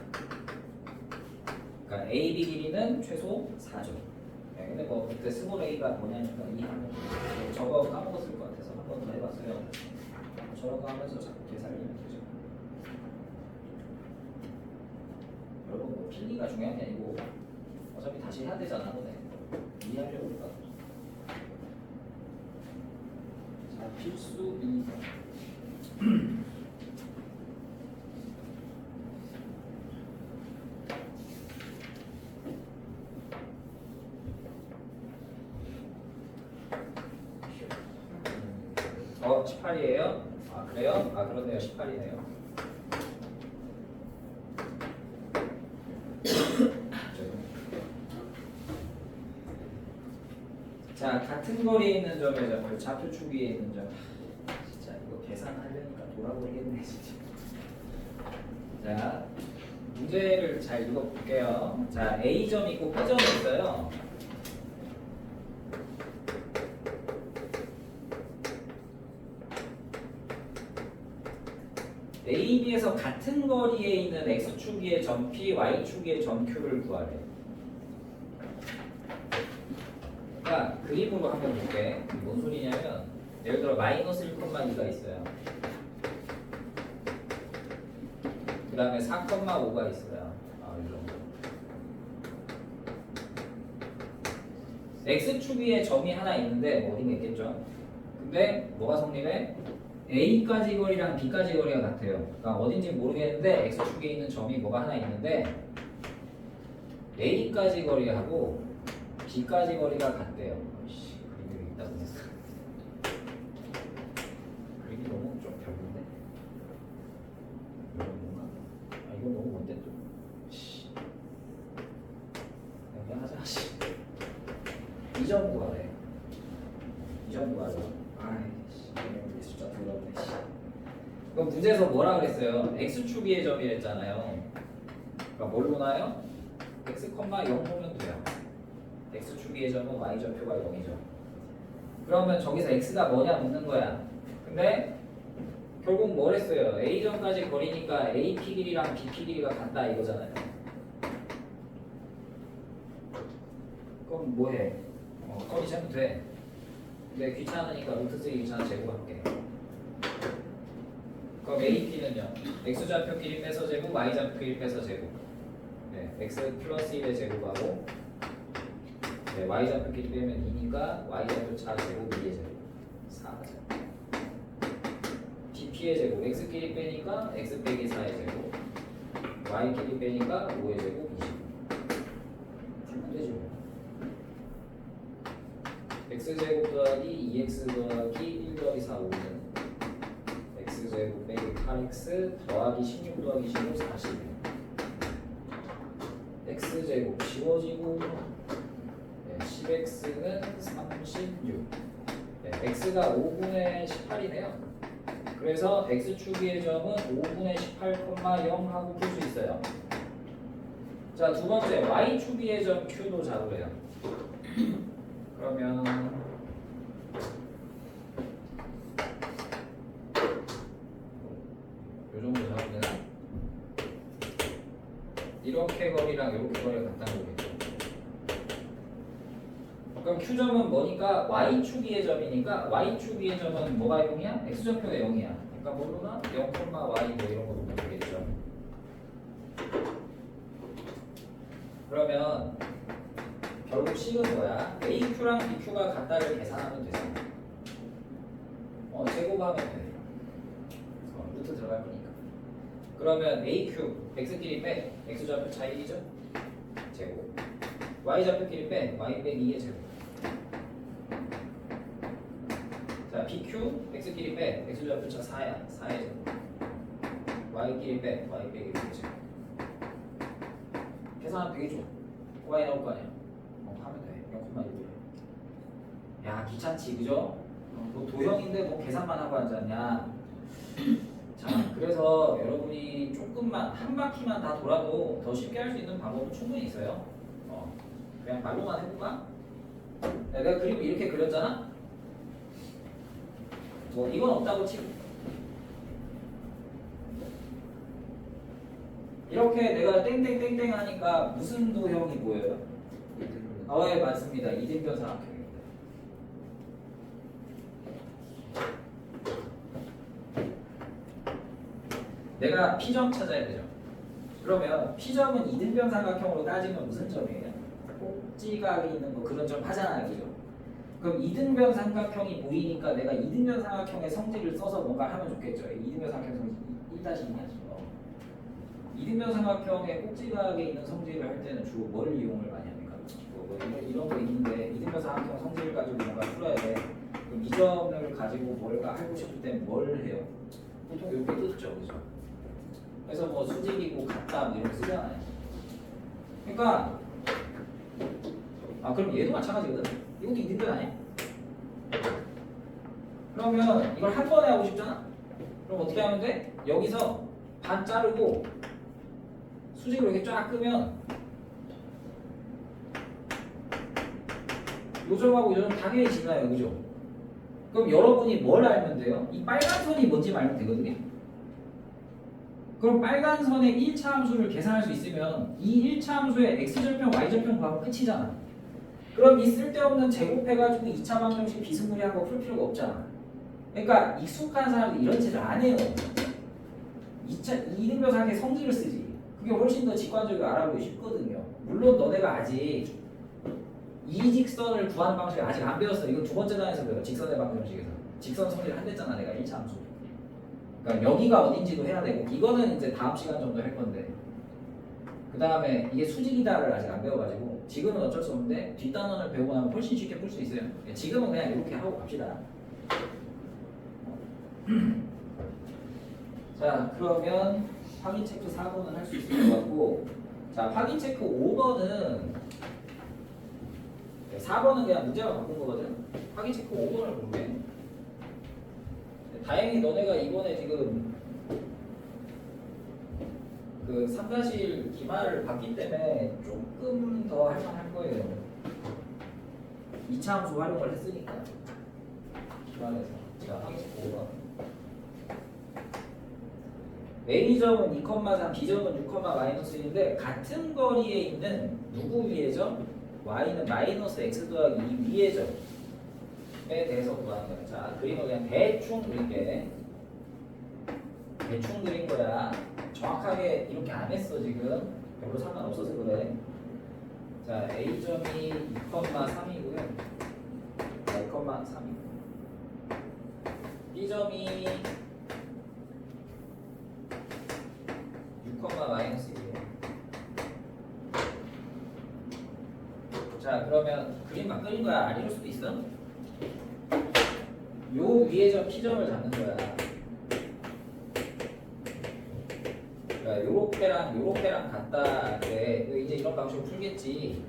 그러니까 AB 길이는 최소 4죠. 네, 근데 뭐 그때 스몰 a가 뭐냐니까 이 한번 저거 까먹었을 것 같아서 한 번 더 해봤어요. 저런 거 하면서 자꾸 계산하면 되죠. 여러분 뭐 필기가 중요한 게 아니고 어차피 다시 해야 되잖아. 네. 이해하려고 그럴까? 자, 필수 2번. 어, 18이에요? 아, 그래요? 아, 그렇네요. 18이네요. 자, 같은 거리에 있는 점의 점을 좌표축 위에 있는 점. 진짜 이거 계산하려니까 돌아버리겠네, 진짜. 자, 문제를 잘 읽어볼게요. 자, A점 있고 B점 있어요. A, B에서 같은 거리에 있는 X축 위의 점 P, Y축 위의 점 Q를 구하래. 그러니까 그림으로 한번 볼게. 뭔 소리냐면 예를 들어 마이너스 1,2가 있어요. 그 다음에 4,5가 있어요. 아, 이 정도. X축 위에 점이 하나 있는데 뭐 어딘가 있겠죠. 근데 뭐가 성립해? A까지 거리랑 B까지 거리가 같아요. 그러니까 어딘지 모르겠는데 X축에 있는 점이 뭐가 하나 있는데 A까지 거리하고 B까지 거리가 같대요. 그림이 있다 보니까 그림이 너무 좀 별론데? 이건 뭔가? 아, 이건 너무 뭔데 또? 그냥 하자. 이 점 구하래. 이 점 구하자. 아이씨, 이 숫자 더럽네. 그럼 문제에서 뭐라 그랬어요? X축 위의 점이랬잖아요. 그러니까 뭘로 나요? X, 0 보면 돼요. X축 위의 점은 Y좌표가 0이죠. 그러면 저기서 X가 뭐냐 묻는 거야. 근데 결국 뭘 했어요? A점까지 거리니까 AP 길이랑 BP 길이가 같다 이거잖아요. 그럼 뭐해? 거리 재면 돼. 근데 귀찮으니까 루트 3 귀찮아 제곱할게. 그럼 AP는요? X좌표 길이 빼서 제곱, Y좌표 길이 빼서 제곱. 네, X 플러스 1의 제곱하고 네, Y좌표 길이 빼면 2니까 Y좌표 차 제곱 2의 제곱 4죠. BP의 제곱 X 길이 빼니까 X 빼기 4의 제곱 Y 길이 빼니까 5의 제곱 20. 주면 되지 뭐. X제곱 더하기 2X 더하기 1 더하기 4 5는 X제곱 빼기 8X 더하기 16 더하기 15 40. X제곱 지워지고 10x는 36. 네, x가 5분의 18이네요. 그래서 x축 위의 점은 5분의 18,0 하고 풀 수 있어요. 자, 두 번째 y축 위의 점 q도 잡으래요. 그러면 요 정도 잡으면 되나? 이렇게 거리랑 이렇게 거리가 같다는 거겠죠. 그럼 Q점은 뭐니까 Y축 위의 점이니까 Y축 위의 점은 뭐가 0이야? X좌표가 0이야. 그러니까 뭘로나 0, Y 뭐 이런 거 놓으면 되겠죠. 그러면 결국 C는 뭐야? AQ랑 BQ가 같다를 계산하면 되잖아. 제곱하면 돼. 루트 들어갈 거니까. 그러면 AQ, X끼리 빼 X좌표 차 1이죠? 제곱. Y좌표끼리 빼 Y 빼기 2의 제곱. 자, BQ, X끼리 빼 X좌표 차 4야. 4의 제곱. Y끼리 빼 Y 빼기 2의 제곱. 계산하면 되겠죠? Y 나올 거 아니야? 하면 돼. 0,1. 야, 귀찮지, 그죠? 뭐 도형인데 뭐 계산만 하고 앉았냐? 자, 그래서 여러분이 조금만 한 바퀴만 다 돌아도 더 쉽게 할 수 있는 방법은 충분히 있어요. 그냥 말로만 해볼까? 내가 그림을 이렇게 그렸잖아? 뭐 이건 없다고 치고 이렇게 내가 땡땡땡땡 하니까 무슨 도형이 보여요? 예, 맞습니다. 이등변 삼각형입니다. 내가 P점 찾아야 되죠. 그러면 P점은 이등변 삼각형으로 따지면 무슨 점이에요? 꼭지각이 있는 거 그런 점 하잖아요. 그죠? 그럼 이등변 삼각형이 보이니까 내가 이등변 삼각형의 성질을 써서 뭔가 하면 좋겠죠. 이등변 삼각형 성질 1-2죠. 이등변 삼각형의 꼭지각에 있는 성질을 할 때는 주로 뭘 이용을 많이 합니까? 뭐 이런 거 있는데 이등변 삼각형 성질을 가지고 뭔가 풀어야 돼. 그럼 이 점을 가지고 뭘까 하고 싶을 땐 뭘 해요? 보통 이렇게 뜨죠, 그죠? 그래서 뭐 수직이고 같다 뭐 이런 거 쓰잖아요. 그러니까 그럼 얘도 마찬가지거든. 이것도 이등변 아니야? 그러면 이걸 한 번에 하고 싶잖아. 그럼 어떻게 하면 돼? 여기서 반 자르고 수직으로 이렇게 쫙 끄면 요점하고 요점 당연히 지나요, 그죠? 그럼 여러분이 뭘 알면 돼요? 이 빨간 선이 뭔지 알면 되거든요. 그럼 빨간 선의 1차 함수를 계산할 수 있으면 이 1차 함수의 x절편, y절편 구하면 끝이잖아. 그럼 이 쓸데없는 제곱해가지고 2차 방정식 비스무리한 거 풀 필요가 없잖아. 그러니까 익숙한 사람들이 이런 짓을 안 해요. 2차 이등변 삼각형의 성질을 쓰지. 그게 훨씬 더 직관적이고 알아보기 쉽거든요. 물론 너네가 아직 이 직선을 구하는 방식을 아직 안 배웠어. 이거 두 번째 단에서 배워. 직선의 방정식에서. 직선 성질 한 대잖아 내가 1차 함수. 그러니까 여기가 어딘지도 해야 되고 이거는 이제 다음 시간 정도 할 건데 그 다음에 이게 수직이다를 아직 안 배워가지고 지금은 어쩔 수 없는데 뒷단원을 배우고 나면 훨씬 쉽게 풀 수 있어요. 지금은 그냥 이렇게 하고 갑시다. 자, 그러면 확인 체크 4번은 할 수 있을 것 같고, 자, 확인 체크 5번은 4번은 그냥 문제가 바꾼 거거든. 확인 체크 5번을 볼게. 다행히 너네가 이번에 지금 그 3-1 기말을 봤기 때문에 조금 더 할만할 거예요. 2차 함수 활용을 했으니까 기말에서. 자, 확인 체크 5번. A점은 2,3, B점은 6,-1인데 같은 거리에 있는 누구 위의 점? Y는 마이너스 X 더하기 2 위의 점에 대해서 구하는 거야. 자, 그림을 그냥 대충 그릴게. 대충 그린 거야. 정확하게 이렇게 안 했어 지금. 별로 상관없어서 그래. 자, A점이 2,3이고요. 2,3이고 B점이 6,-1이에요. 자, 그러면 그림 막 그린 거야. 안 이룰 수도 있어. 요 위에 점 P점을 잡는 거야. 그러니까 요렇게랑 같다. 그래. 이제 이런 방식으로 풀겠지.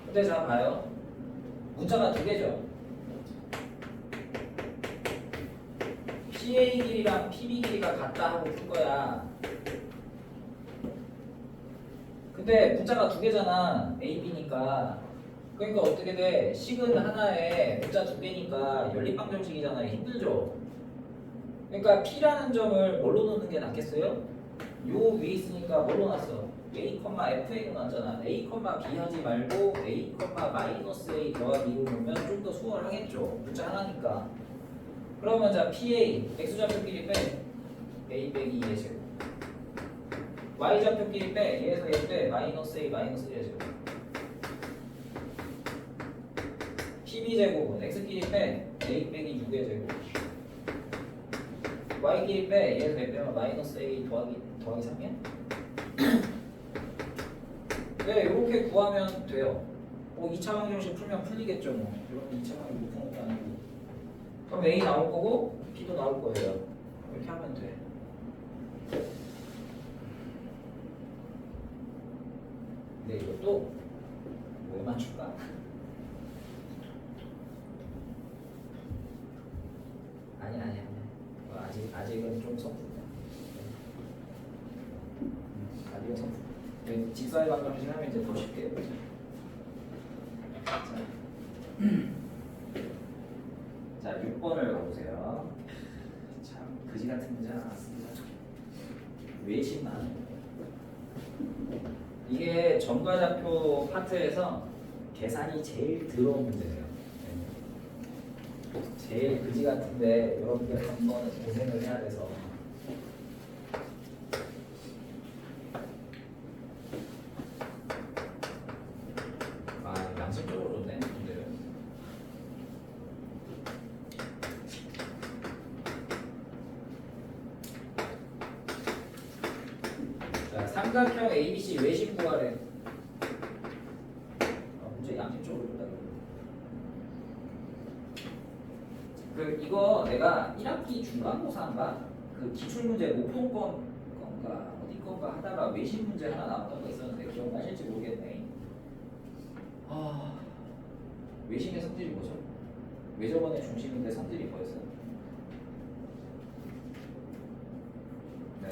근데 자 봐요. 문자가 두 개죠. PA 길이랑 PB 길이가 같다 하고 풀 거야. 근데 문자가 두 개잖아. A, B니까. 그러니까 어떻게 돼? 식은 하나에 문자 두 개니까 연립방정식이잖아. 힘들죠? 그러니까 P라는 점을 뭘로 놓는 게 낫겠어요? 요 위에 있으니까 뭘로 놨어? A, FA로 놨잖아. A, B 하지 말고 A, -A 더하기 2로 놓으면 좀 더 수월하겠죠? 문자 하나니까. 그러면 자, PA, X좌표끼리 빼. A 빼기 2의 제곱. Y좌표끼리 빼. 얘에서 얘 빼. -A, -1의 제곱. PB제곱은 X끼리 빼. A 빼기 6의 제곱. Y끼리 빼. 얘에서 얘 빼면 -A 더하기 3이야? 네, 이렇게 구하면 돼요. 2차 방정식 풀면 풀리겠죠 뭐. 이런 2차 방정식 못 푸는 것도 아니고. 그럼 A 나올 거고 B도 나올 거예요. 이렇게 하면 돼. 근데 이것도 왜 맞출까? 아니. 아직은 좀 선풀이야. 아직은 선풀. 직사의 방정식 하면 이제 더 쉽게 해보자. 자, 6번을 가보세요. 참 그지 같은 문제 나왔습니다. 외심 많은 거예요. 이게 점과좌표 파트에서 계산이 제일 더러운 문제예요. 제일 그지 같은데 여러분들 한 번은 고생을 해야 돼서. 아, 양심적으로 좋네 문제를. 자, 삼각형 ABC 외심 구하래. 문제 양심적으로 좋다. 이거 내가 1학기 중간고사인가 그 기출문제 목동 건가 어디 건가 하다가 외심 문제 하나 나왔던 거 있었는데 기억나실지 모르겠네. 외심의 성질이 뭐죠? 외접원의 중심인데 성질이 뭐였어요? 네.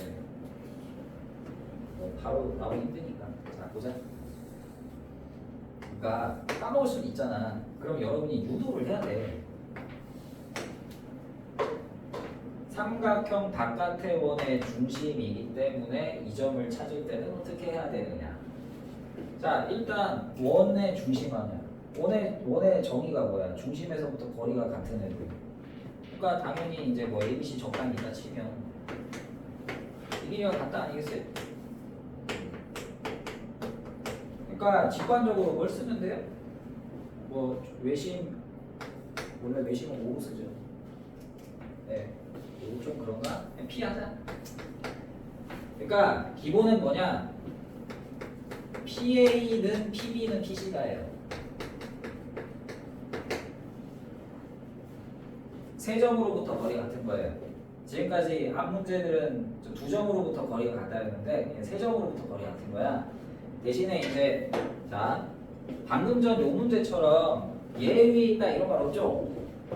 바로 나오기 힘드니까. 자, 보자. 그러니까 까먹을 수는 있잖아. 그럼 여러분이 유도를 해야 돼. 삼각형 바깥의 원의 중심이기 때문에 이 점을 찾을 때는 어떻게 해야 되느냐. 자, 일단 원의 중심하냐. 원의 정의가 뭐야? 중심에서부터 거리가 같은 애들. 그러니까 당연히 이제 뭐 ABC 적당히 있다 치면 이 길이가 같다 아니겠어요? 그러니까 직관적으로 뭘 쓰면 돼요? 뭐 외심 원래 외심은 5로 쓰죠. 네. 이거 좀 그런가? 그냥 피하자. 그러니까 기본은 뭐냐? PA는 PB는 PC다예요. 세 점으로부터 거리가 같은 거예요. 지금까지 앞 문제들은 두 점으로부터 거리가 같다였는데 그냥 세 점으로부터 거리가 같은 거야. 대신에 이제 자 방금 전 요 문제처럼 얘 위에 있다 이런 말 없죠?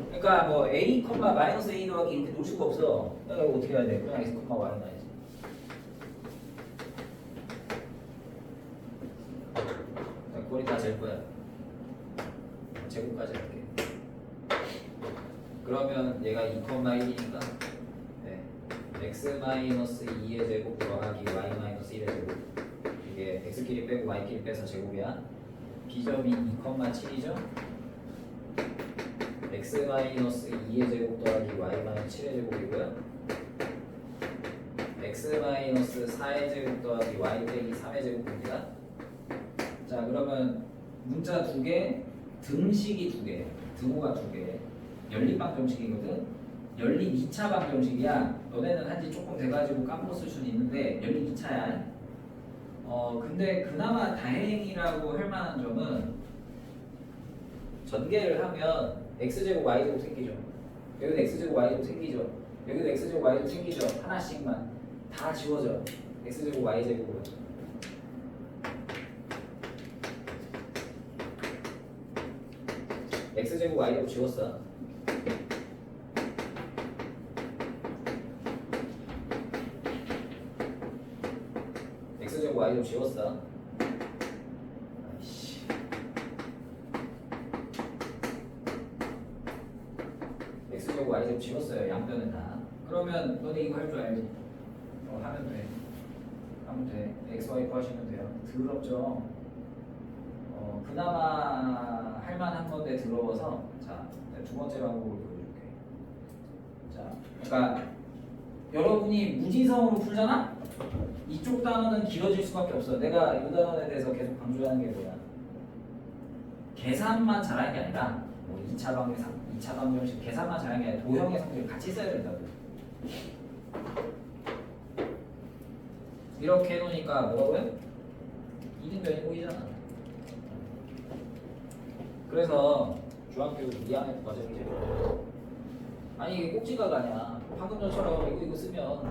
그러니까 뭐 a, 마이너스 a 더하기 이렇게 놓을 수가 없어. 이거 어떻게 해야 돼? 그냥 x, y 넣어야지. 거리 다 잴 거야. 제곱까지 할게. 그러면 얘가 2,1이니까 네. x 마이너스 2의 제곱 더하기 y 마이너스 1의 제곱. 이게 x끼리 빼고 y끼리 빼서 제곱이야. b점이 2,7이죠. x 마이너스 2의 제곱 더하기 y 마이너스 7의 제곱이고요. x 마이너스 4의 제곱 더하기 y 빼기 3의 제곱입니다. 자, 그러면 문자 2개, 등식이 2개, 등호가 2개, 연립 방정식이거든. 연립 2차 방정식이야. 너네는 한지 조금 돼가지고 까먹었을 수는 있는데 연립 2차야. 근데 그나마 다행이라고 할 만한 점은 전개를 하면 x제곱 y제곱 생기죠. 여기도 x제곱 y제곱 생기죠. 여기도 x제곱 y제곱 생기죠. 하나씩만 다 지워져. x제곱 y제곱으로. x제곱 y제곱 지웠어. x제곱 y제곱 지웠어. 아이씨. x제곱 y제곱 지웠어요. 양변은 다. 그러면 너네 이거 할 줄 알지? 하면 돼. 하면 돼. x, y 구하시면 돼요. 더럽죠? 그나마 할만한 건데 더러워서 자, 두 번째 방법을 보여줄게. 자, 그러니까 여러분이 무지성으로 풀잖아? 이쪽 단어는 길어질 수밖에 없어. 내가 이 단어에 대해서 계속 강조하는 게 뭐야? 계산만 잘하는 게 아니라 뭐 2차 방정식 계산만 잘하는 게 아니라 도형의 성질을 같이 써야 된다고. 이렇게 해놓으니까 뭐라고요? 이등변이 보이잖아. 그래서 중학교 2학년 과정이지. 아니 이게 꼭지가 아니야. 방금 전처럼 이거 쓰면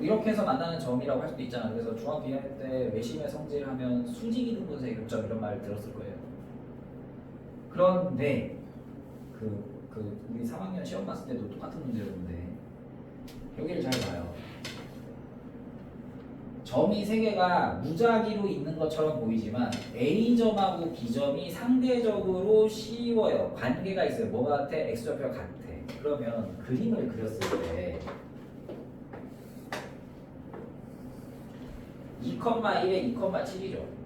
이렇게 해서 만나는 점이라고 할 수도 있잖아. 그래서 중학교 2학년 때 외심의 성질하면 수직이등분수의 교점 이런 말 들었을 거예요. 그런데 우리 3학년 시험 봤을 때도 똑같은 문제였는데 여기를 잘 봐요. 점이 3개가 무작위로 있는 것처럼 보이지만 A점하고 B점이 상대적으로 쉬워요. 관계가 있어요. 뭐가 같아? X좌표가 같아. 그러면 그림을 그렸을 때 2,1에 2,7이죠.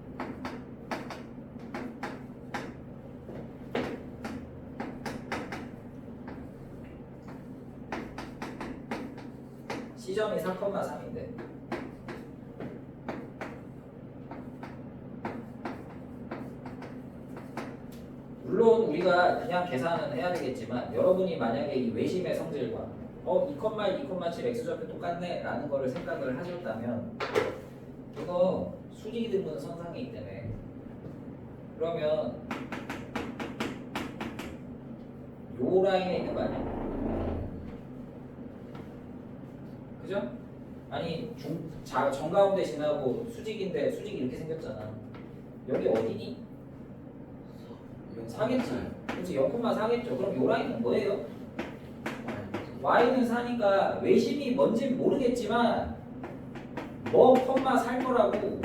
C점이 4,3인데 물론 우리가 그냥 계산은 해야 되겠지만 여러분이 만약에 이 외심의 성질과 2,1, 2,7 x좌표 똑같네 라는 거를 생각을 하셨다면 이거 수직 등분 선상이기 때문에 그러면 요 라인에 있는 거 아니야? 그죠? 아니 정가운데 지나고 수직인데 수직이 이렇게 생겼잖아. 여기 어디니? 4겠지. 그렇지 0,4겠죠. 그럼 요 라인은 뭐예요? y는 4니까 외심이 뭔진 모르겠지만 뭐 컴마 살 거라고.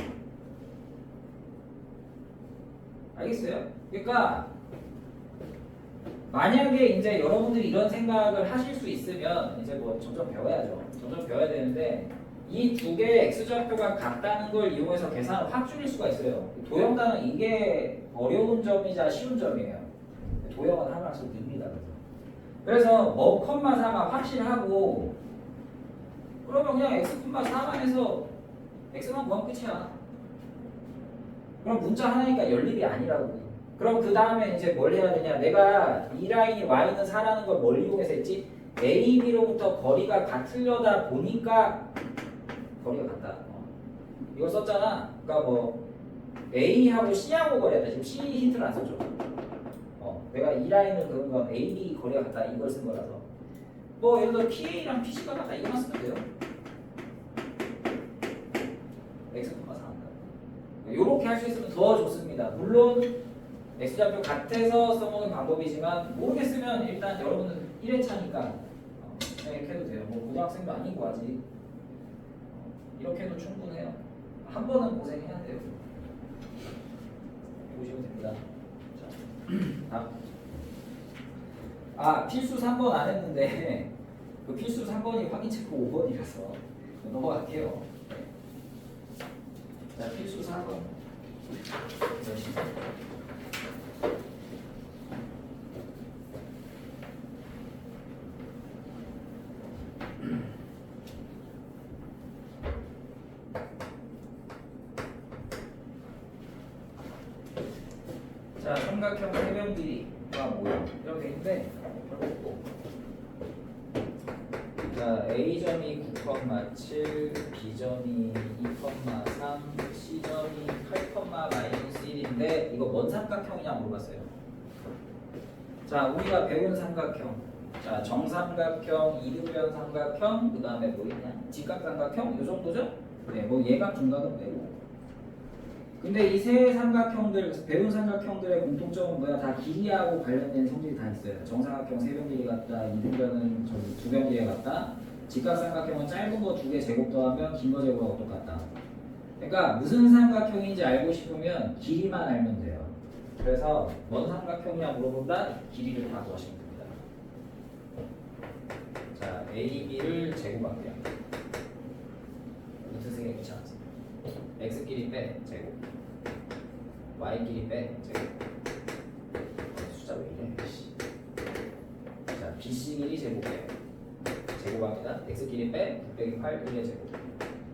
알겠어요? 그러니까 만약에 이제 여러분들이 이런 생각을 하실 수 있으면 이제 뭐 점점 배워야죠. 점점 배워야 되는데 이 두 개의 x좌표가 같다는 걸 이용해서 계산을 확 줄일 수가 있어요. 도형단은 이게 어려운 점이자 쉬운 점이에요. 도형은 하나씩 늡니다. 그래서 뭐 컴마 4가 확실하고 그러면 그냥 x 콤마 4만 해서 x만 구하면 끝이야. 그럼 문자 하나니까 연립이 아니라고. 그럼 그 다음에 이제 뭘 해야 되냐? 내가 이 라인이 y는 4라는 걸 뭘 이용해서 했지? A, B로부터 거리가 같으려다 보니까 거리가 같다. 이걸 썼잖아. 그러니까 뭐 A하고 C하고 거리가 같다. 지금 C 힌트를 안 썼죠. 내가 이 라인을 그은 건 A, B 거리가 같다. 이걸 쓴 거라서. 뭐 예를 들어 PA랑 PC가 같다. 이거만 쓰면 돼요. X, 4. 이렇게 할 수 있으면 더 좋습니다. 물론 X좌표 같아서 써먹는 방법이지만 모르겠으면 일단 여러분은 1회차니까 그냥 이렇게 해도 돼요. 뭐 고등학생도 아니고 아직 이렇게 해도 충분해요. 한 번은 고생해야 돼요. 보시면 됩니다. 자, 필수 3번 안 했는데 그 필수 3번이 확인 체크 5번이라서 넘어갈게요. 자, 필수 4번. 자, 삼각형 세변 길이가 뭐야? 이렇게 돼 있는데 별거 없고. 자, A점이 9,7, B점이 2,3, C점이 8,-1인데 이거 뭔 삼각형이냐 물어봤어요. 자, 우리가 배운 삼각형. 자, 정삼각형, 이등변 삼각형, 그 다음에 뭐 있냐? 직각삼각형, 이 정도죠? 네, 뭐 예각, 중각은 빼고. 근데 이 세 삼각형들, 배운 삼각형들의 공통점은 뭐야? 다 길이하고 관련된 성질이 다 있어요. 정삼각형 세변 길이 같다, 이등변은 저기 두변 길이가 같다, 직각삼각형은 짧은 거 두 개 제곱 더하면 긴 거 제곱하고 똑같다. 그러니까 무슨 삼각형인지 알고 싶으면 길이만 알면 돼요. 그래서 뭔 삼각형이냐 물어본다? 길이를 다 구하시면 됩니다. 자, AB를 제곱할게요. 루트 쓰기 괜찮았어. x끼리 빼 제곱, y끼리 빼 제곱. 숫자 왜 이래? 자, bc끼리 제곱해요. 제곱합니다. x끼리 빼 9 빼기 8 1의 제곱,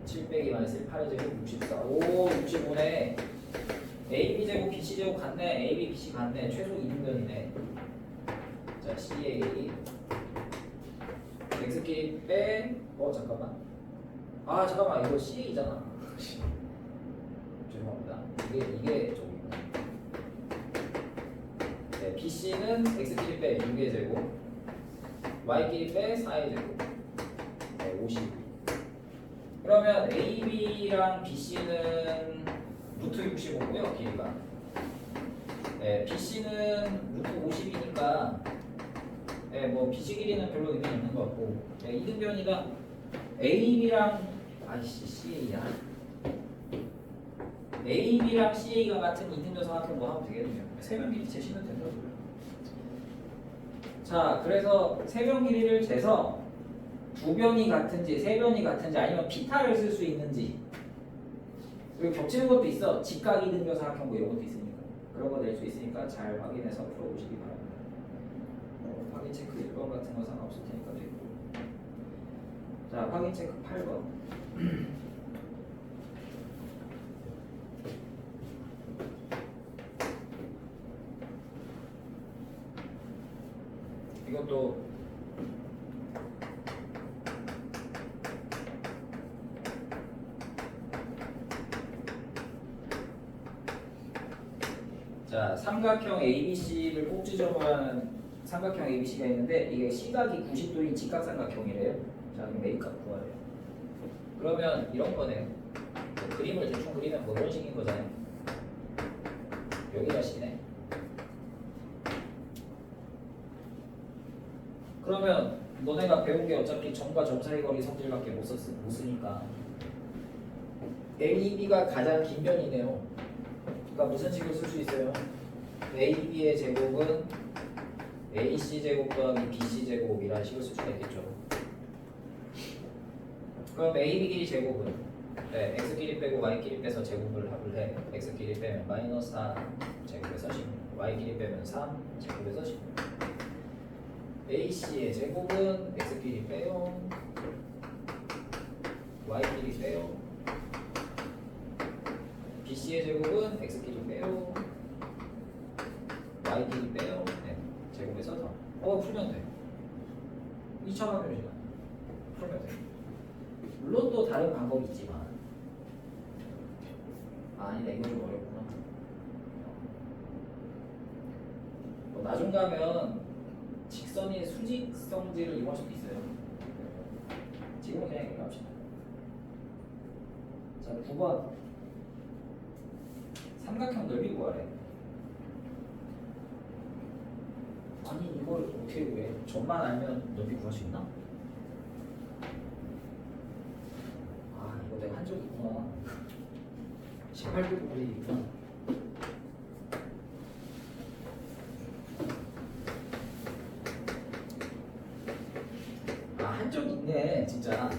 7 빼기 -1 8의 제곱 64. 오, 65네. ab 제곱 bc 제곱 같네. ab bc 같네. 최소 2등변이네. 자, CA x끼리 빼 잠깐만. 잠깐만, 이거 CA잖아. 죄송합니다. 이게 저기구나. 네, BC는 x끼리 빼 6의 제곱, y끼리 빼 4의 제곱, 네, 50. 그러면 AB랑 BC는 루트 65고요, 길이가. 네, BC는 루트 50이니까 네, 뭐 BC 길이는 별로 의미 없는 것 같고, 네, 이등변이가 AB랑 CA야. AB랑 CA가 같은 이등변 삼각형 뭐 하면 되겠네요. 세변 길이 재시면 된다고요. 자, 그래서 세 변 길이를 재서 두 변이 같은지 세 변이 같은지 아니면 피타를 쓸 수 있는지 그리고 겹치는 것도 있어. 직각 이등변 사각형 뭐 이런 것도 있으니까 그런 거 낼 수 있으니까 잘 확인해서 풀어보시기 바랍니다. 확인 체크 1번 같은 거 상관없을 테니까 됐고. 자, 확인 체크 8번. 이것도 자, 삼각형 ABC를 꼭지점으로 삼각형 ABC가 있는데 이게 시각이 90도인 직각삼각형이래요. 자, 그럼 A 값 구하래요. 그러면 이런 거네요. 뭐 그림을 대충 그리면 뭐 이런 식인 거잖아요. 여기가 C네. 그러면 너네가 배운 게 어차피 점과 점 사이 거리 성질밖에 못 쓰니까 AB가 가장 긴 변이네요. 그러니까 무슨 식으로 쓸 수 있어요? AB의 제곱은 AC 제곱 더하기 BC 제곱이라는 식으로 쓸 수가 있겠죠. 그럼 AB 길이 제곱은 네, X 길이 빼고 Y 길이 빼서 제곱을 합을 해. X 길이 빼면 마이너스 4 제곱에서 10, Y 길이 빼면 3 제곱에서 10. AC의 제곱은 X 길이 빼요, Y 길이 빼요. BC의 제곱은 X 길이 빼요, Y 길이 빼요. 네, 제곱에서 3. 풀면 돼. 2차 방정식이야. 풀면 돼. 물론 또 다른 방법이 있지만 아니다, 이거 좀 어렵구나. 나중 가면 직선이 수직성질을 이용할 수도 있어요. 지금은 그냥 이렇게 합시다. 자, 9번 삼각형 넓이 구하래. 아니, 이걸 어떻게 구해? 점만 알면 넓이 구할 수 있나? 아, 이거 내가 한 적이 있구나. 18도 구글이 있구나. 한 적 있네, 진짜.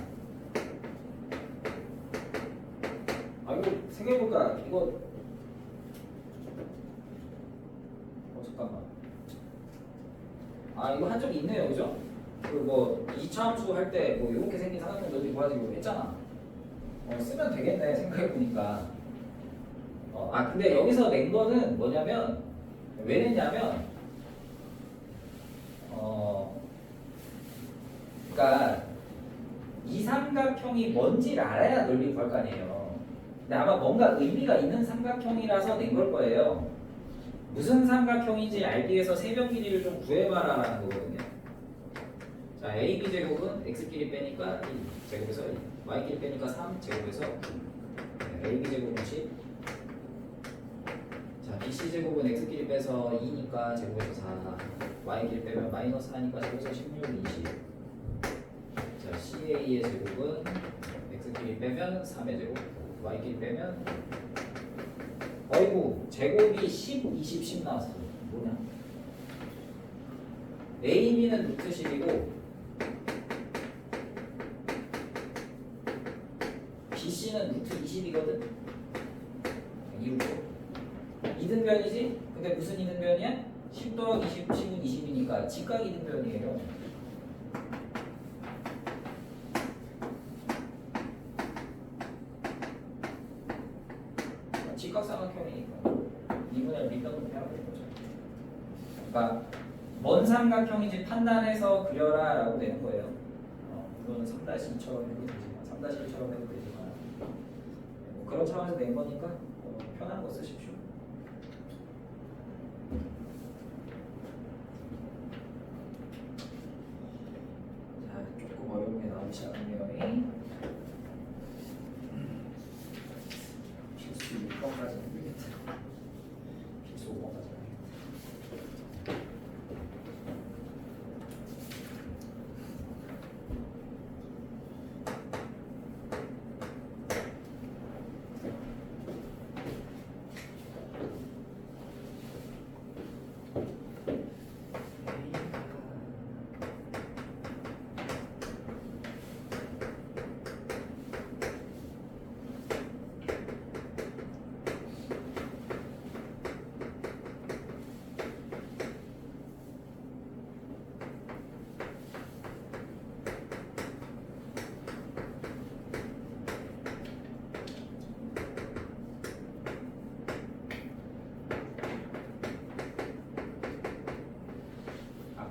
아, 이거 생각해볼까? 이거 잠깐만. 아, 이거 한 적이 있네요, 그죠? 그 뭐 2차 함수 할 때 뭐 이렇게 생긴 삼각형 넓이 구하지고 했잖아. 쓰면 되겠네, 생각해보니까. 근데 여기서 낸 거는 뭐냐면, 왜 냈냐면, 그러니까 이 삼각형이 뭔지를 알아야 넓이 구할 거 아니에요. 근데 아마 뭔가 의미가 있는 삼각형이라서 낸 걸 거예요. 무슨 삼각형인지 알기 위해서 세변 길이를 좀 구해봐라라는 거거든요. 자, AB 제곱은 X 길이 빼니까 1 제곱에서 1, Y 길이 빼니까 3 제곱에서 9. AB 제곱은 10. 자, BC 제곱은 X 길이 빼서 2니까 제곱에서 4, Y 길이 빼면 마이너스 4니까 제곱에서 16, 20. 자, CA의 제곱은 X 길이 빼면 3의 제곱, Y 길이 빼면 어이구, 제곱이 10, 20, 10 나왔어. 뭐냐? AB는 루트 10이고 BC는 루트 20이거든? 이루고 이등변이지? 근데 무슨 이등변이야? 10 더하기 20, 10은 20이니까 직각 이등변이에요. 직각삼각형이니까 2분의 밑변으로 해야 되는 거죠. 그러니까 뭔 삼각형인지 판단해서 그려라 라고 되는 거예요. 물론 3-2처럼 해도 되지만 3-1처럼 해도 되지만 뭐 그런 차원에서 낸 거니까 편한 거 쓰십시오. 자, 조금 어려운 게 나오기 시작하네요. 필수 6번까지 힘들겠다. 필수 5번까지 해야겠다.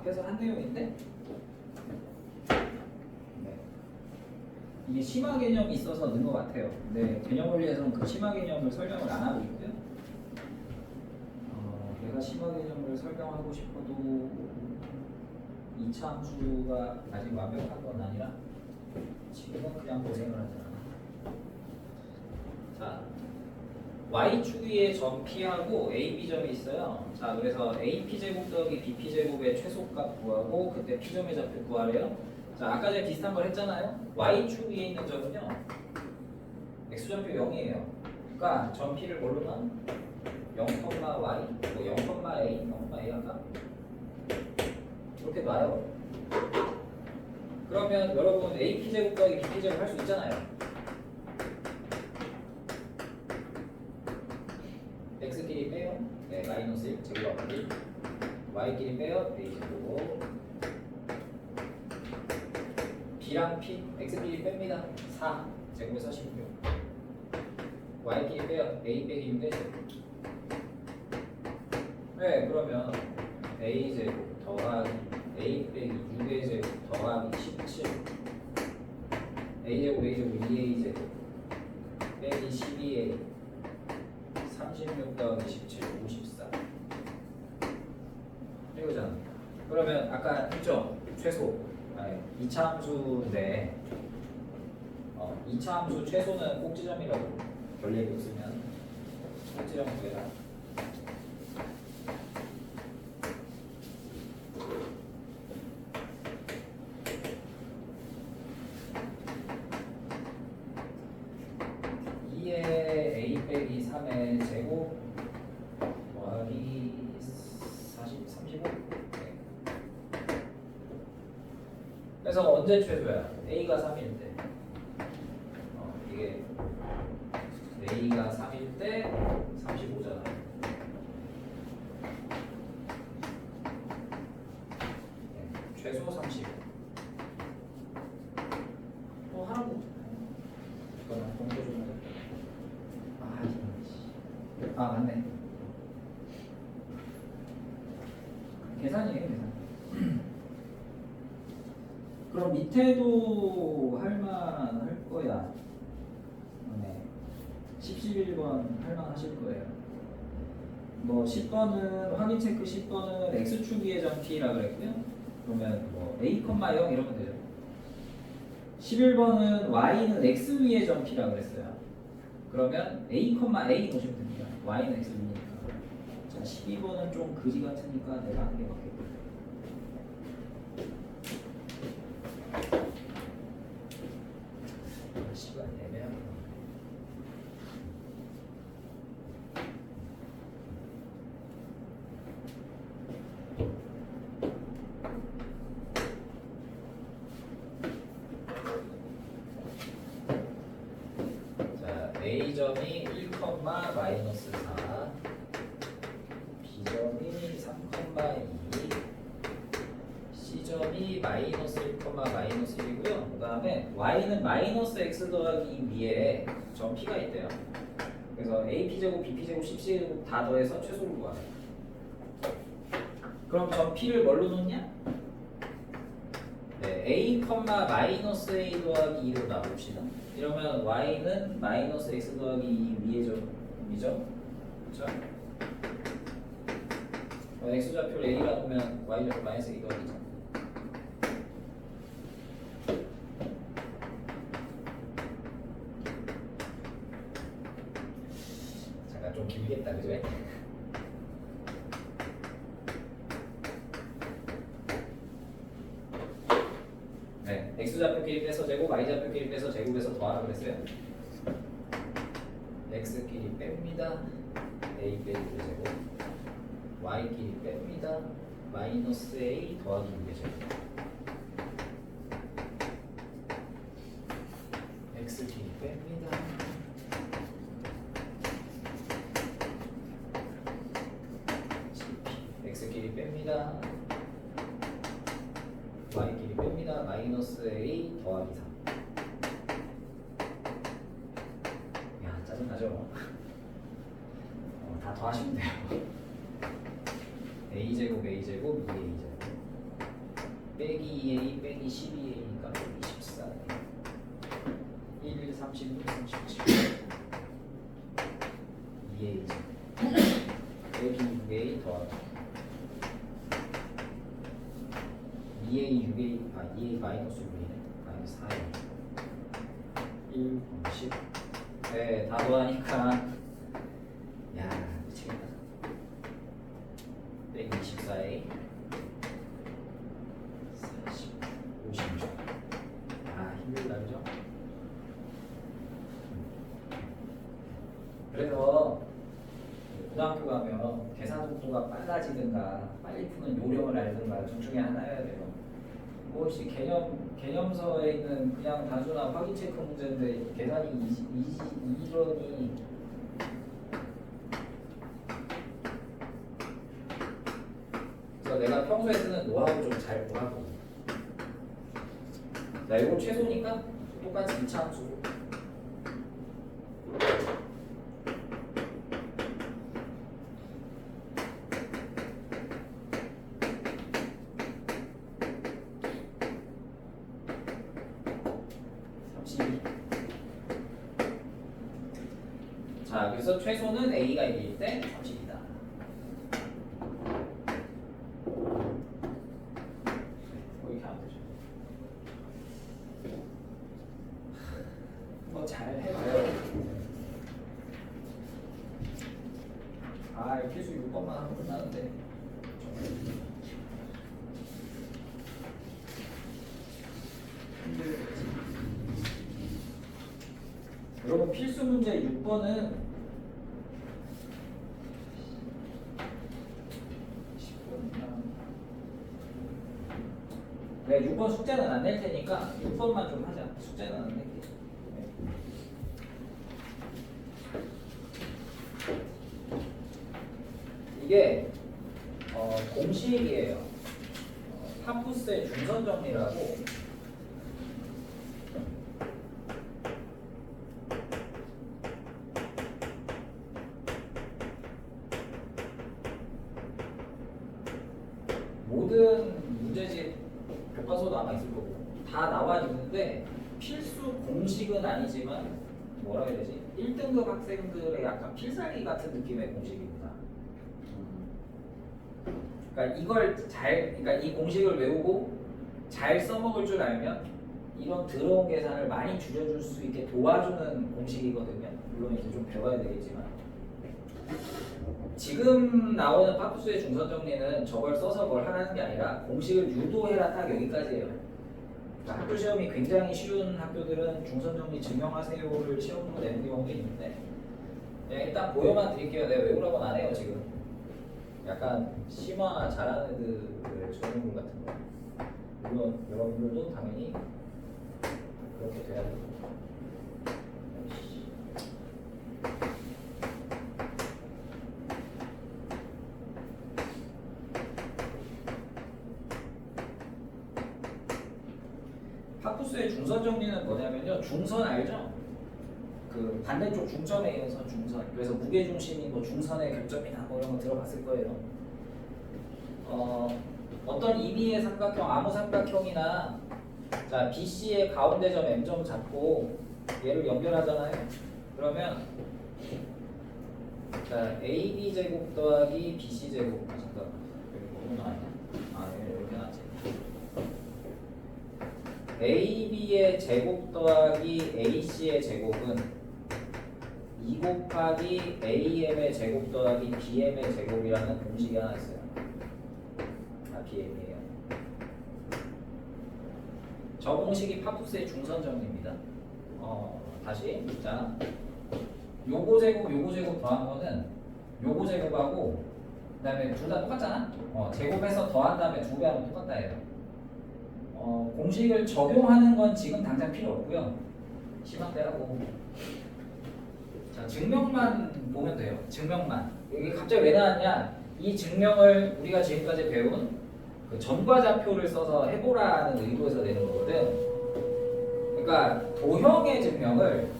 앞에서 한 내용인데 네. 이게 심화 개념이 있어서 넣은 것 같아요. 근데 개념 원리에서는 그 심화 개념을 설명을 안 하고 있고요. 내가 심화 개념을 설명하고 싶어도 이차 함수가 아직 완벽한 건 아니라 지금은 그냥 고생을 하잖아. 자, y축 위에 점 P하고 AB점이 있어요. 자, 그래서 AP제곱 더하기 BP제곱의 최소값 구하고 그때 P점의 좌표 구하래요. 자, 아까 전에 비슷한 걸 했잖아요. y축 위에 있는 점은요. x좌표 0이에요. 그러니까 점 P를 뭘로 넣어? 0,y, 뭐 0,a, 0,a 할까? 이렇게 놔요. 그러면 여러분 AP제곱 더하기 BP제곱 할 수 있잖아요. x끼리 빼요. 네, 마이너스 1 제곱하기 y끼리 빼요. a제곱 b랑 p x끼리 뺍니다. 4 제곱에서 16 y끼리 빼요. a 빼기 6 되죠. 네, 그러면 a제곱 더하기 a 빼기 6의 제곱 더하기 17 a제곱 a제곱 2a제곱 빼기 12a 36 더하기 17 54 이거잖아. 그러면 아까 했죠? 최소 2차 함수인데 2차 함수 최소는 꼭지점이라고 별 얘기 없으면 꼭지점 구해라. a 빼기 3의 제곱 더하기 35 네. 그래서 언제 최소야? a가 3일 때 이게 a가 3일 때 35잖아. 네. 최소 35 하라고 이거는 공부 좀 하자. 맞네. 계산이에요, 계산. 그럼 밑에도 할만할 거야. 네. 11번 할만하실 거예요. 뭐 10번은 확인 체크 10번은 x축 위의 점 P라 그랬고요. 그러면 뭐 a, 0 이러면 되죠. 11번은 y는 x 위의 점 P라 그랬어요. 그러면 a, a 놓으시면 됩니다. y는 x 위니까. 자, 12번은 좀 그지 같으니까 내가 하는 게 맞겠다. 시간 내면 자, A점이 1, 마이너스 4 B점이 3,2 C점이 마이너스 1, 마이너스 1이고요. 그 다음에 Y는 마이너스 X 더하기 위에 점 P가 있대요. 그래서 AP제곱, BP제곱, CC제곱 다 더해서 최소를 구하래. 그럼 점 P를 뭘로 놓냐? 네, A, 마이너스 A 더하기 2로 나눕시다. 이러면 Y는 마이너스 X 더하기 2 위의 점이죠. 그렇죠? X좌표를 A라 보면 Y좌표 마이너스 A 더하기 2죠. 잠깐 좀 길겠다, 그죠? 네, X좌표끼리 빼서 제곱, Y좌표끼리 빼서 제곱에서 더하라고 그랬어요. X끼리 뺍니다. A 빼기 제곱. Y끼리 뺍니다. 마이너스 A 더하기 6의 제곱. X끼리 뺍니다. X끼리 뺍니다. Y끼리 뺍니다. 마이너스 A 더하기 3. 야, 짜증나죠? 다 더하시면 돼요. A제곱, A제곱, 2A제곱. 빼기 2a 빼기 12a니까 24. 1, 36, 37. 2a 빼기 6a 더하기 2a 6a 2a 마이너스 6이네. 마이너스 4a 1, 10. 네, 다 더하니까 야 미치겠다. 빼기 24a 40, 56. 아 힘들다 그죠? 그래서 고등학교 가면 계산 속도가 빨라지든가 빨리 푸는 요령을 알든가 둘 중에 하나여야 돼요. 무엇이 개념서에 있는 그냥 단순한 확인 체크 문제인데 계산이 이론이 그래서 내가 평소에 쓰는 노하우 좀 잘 보라고. 자, 이거 최소니까 똑같이 2차 함수. 자, 그래서 최소는 A가 1일 때 30이다. 이렇게 하면 되죠. 뭐 잘 해봐요. 아, 필수 6번만 하면 끝나는데. 여러분 필수 문제 6번은 네, 6번 숙제는 안 낼 테니까 6번만 좀 하자. 숙제는 안 낼게. 이게 공식이에요. 파푸스의 중선 정리라고. 모든 문제집 교과서도 아마 있을 거고 다 나와 있는데 필수 공식은 아니지만 뭐라 해야 되지? 1등급 학생들의 약간 필살기 같은 느낌의 공식입니다. 그러니까 그러니까 이 공식을 외우고 잘 써먹을 줄 알면 이런 더러운 계산을 많이 줄여줄 수 있게 도와주는 공식이거든요. 물론 이제 좀 배워야 되겠지만 지금 나오는 파푸스의 중선 정리는 저걸 써서 뭘 하라는 게 아니라 공식을 유도해라 딱 여기까지예요. 그러니까 학교 시험이 굉장히 쉬운 학교들은 중선 정리 증명하세요를 시험으로 내는 경우도 있는데 그냥 일단 보여만 드릴게요. 내가 외우라고는 안 해요 지금. 약간 심화 잘하는 애들의 전형물 같은 거. 물론 여러분들도 당연히 그렇게 돼야 돼요. 파푸스의 중선 정리는 뭐냐면요. 중선 알죠? 그 반대쪽 중점에 있는 선 중선. 그래서 무게 중심이 뭐 중선의 교점이나 뭐 이런 거 들어봤을 거예요. 어떤 이미의 삼각형, 아무 삼각형이나 자 BC의 가운데 점 M점 잡고 얘를 연결하잖아요. 그러면 자 AB 제곱 더하기 BC 제곱. 잠깐 여기 뭐가 나왔냐? 아 이렇게 나왔지. AB의 제곱 더하기 AC의 제곱은 2 곱하기 AM의 제곱 더하기 BM의 제곱이라는 공식이 하나 있어요. BM이에요. 저 공식이 파푸스의 중선 정리입니다. 다시 자 요거 제곱 더한 거는 요거 제곱하고 그다음에 둘 다 똑같잖아. 제곱해서 더한 다음에 2배 하면 똑같다 해요. 공식을 적용하는 건 지금 당장 필요 없고요. 시간 때 하고. 자, 증명만 보면 돼요. 증명만. 이게 갑자기 왜 나왔냐? 이 증명을 우리가 지금까지 배운 그 전과자표를 써서 해보라는 의도에서 내는 거거든. 그러니까 도형의 증명을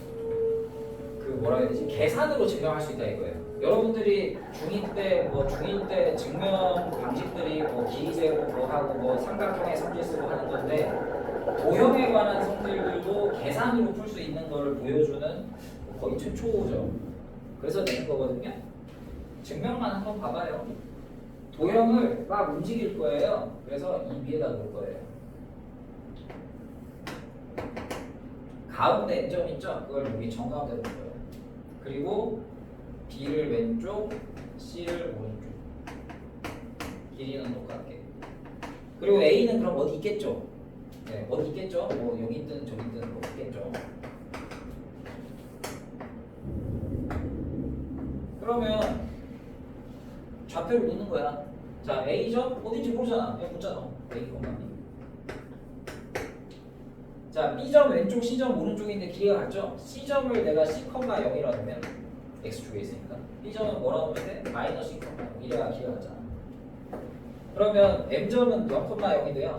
그 뭐라 해야 되지? 계산으로 증명할 수 있다 이거예요. 여러분들이 중2 때 뭐 중1 때 증명 방식들이 뭐 기제곱 뭐 하고 뭐 삼각형의 성질 쓰고 하는 건데 도형에 관한 성질들도 계산으로 풀 수 있는 걸 보여주는 거의 최초죠. 그래서 내는 거거든요. 증명만 한번 봐봐요. 도형을 막 움직일 거예요. 그래서 이 위에다 놓을 거예요. 가운데 N점 있죠? 그걸 여기 정가운데 놓을 거예요. 그리고 B를 왼쪽, C를 오른쪽. 길이는 똑같게. 그리고 A는 그럼 어디 있겠죠? 네, 어디 있겠죠? 뭐 여기 있든 저기 있든 뭐 있겠죠. 그러면 좌표를 놓는 거야. 자, A점 어딘지 모르잖아. 그냥 묻잖아. A 공간이. 자, B점 왼쪽, C점 오른쪽인데 길이가 같죠? C점을 내가 C,0이라 하면 X축에 있으니까 B점은 뭐라고 하면 돼? 마이너스 C,0 이래야 길이가 같잖아. 그러면 M점은 0,0이 돼요.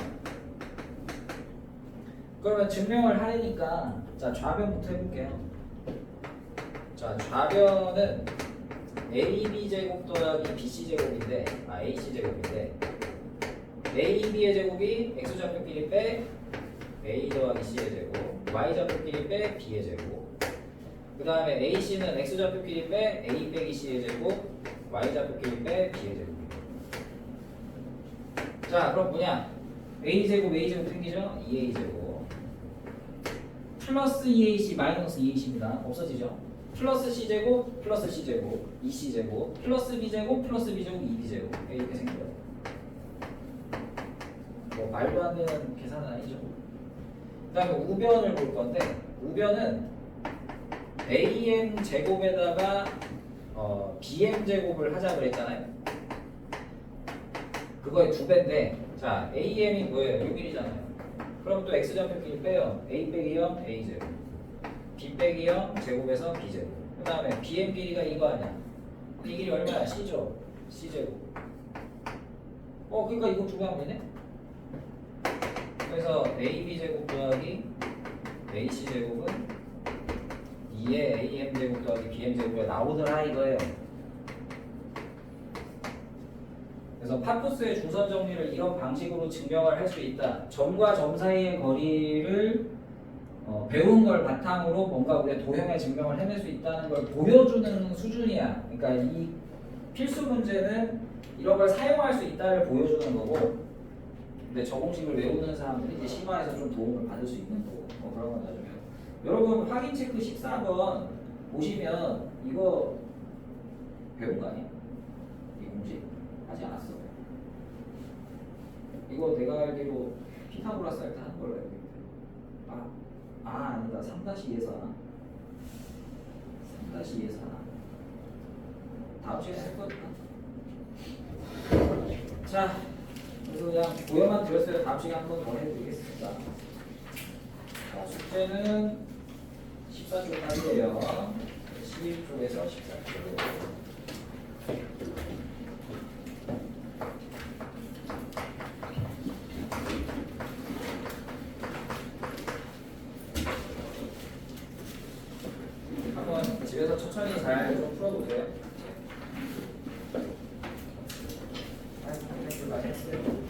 그러면 증명을 하려니까 자, 좌변부터 해볼게요. 자, 좌변은 AB 제곱 더하기 BC 제곱인데 AC 제곱인데 AB의 제곱이 X좌표끼리 빼 A 더하기 C의 제곱, Y좌표끼리 빼 B의 제곱. 그 다음에 AC는 X좌표끼리 빼 A 빼기 C의 제곱, Y좌표끼리 빼 B의 제곱. 자, 그럼 뭐냐? A제곱, A제곱 생기죠? 2A제곱. 플러스 2AC, 마이너스 2AC입니다. 없어지죠? 플러스 C제곱, 플러스 C제곱, 2C제곱, 플러스 B제곱, 플러스 B제곱, 2B제곱. 이렇게 생겨요. 뭐 말도 안 되는 계산은 아니죠. 그 다음에 우변을 볼 건데 우변은 AM 제곱에다가 BM 제곱을 하자 그랬잖아요. 그거의 2배인데 자 AM이 뭐예요? 6일이잖아요. 그럼 또 X좌표끼리 빼요. A 빼기 0 A 제곱, B 빼기 0 제곱에서 B 제곱. 그 다음에 BM 길이가 이거 아니야? 이 길이 얼마야? C죠? C 제곱. 그러니까 이거 2배 하면 되네. 그래서 AB 제곱 더하기 AC 제곱은 2의 AM 제곱 더하기 BM 제곱에 나오더라 이거예요. 그래서 파푸스의 중선 정리를 이런 방식으로 증명을 할 수 있다. 점과 점 사이의 거리를 배운 걸 바탕으로 뭔가 우리가 도형의 증명을 해낼 수 있다는 걸 보여주는 수준이야. 그러니까 이 필수 문제는 이런 걸 사용할 수 있다를 보여주는 거고 근데 저 공식을 외우는 사람들이 이제 심화해서 좀 도움을 받을 수 있는 거고 그런 건 나중에. 여러분 확인 체크 14번 보시면 이거 배운 거 아니야? 이 공식 하지 않았어. 이거 내가 알기로 피타고라스 할 때 하는 걸로 알고 있는데 아니다. 3-2에서 하나? 3-2에서 하나? 다음 시간에 할 거니까. 자, 그래서 그냥 보여만 드렸어요. 다음 시간에 한 번 더 해드리겠습니다. 자, 숙제는 14쪽까지예요. 11쪽에서 14쪽. 한번 집에서 천천히 잘 좀 풀어보세요. 많이 했어요.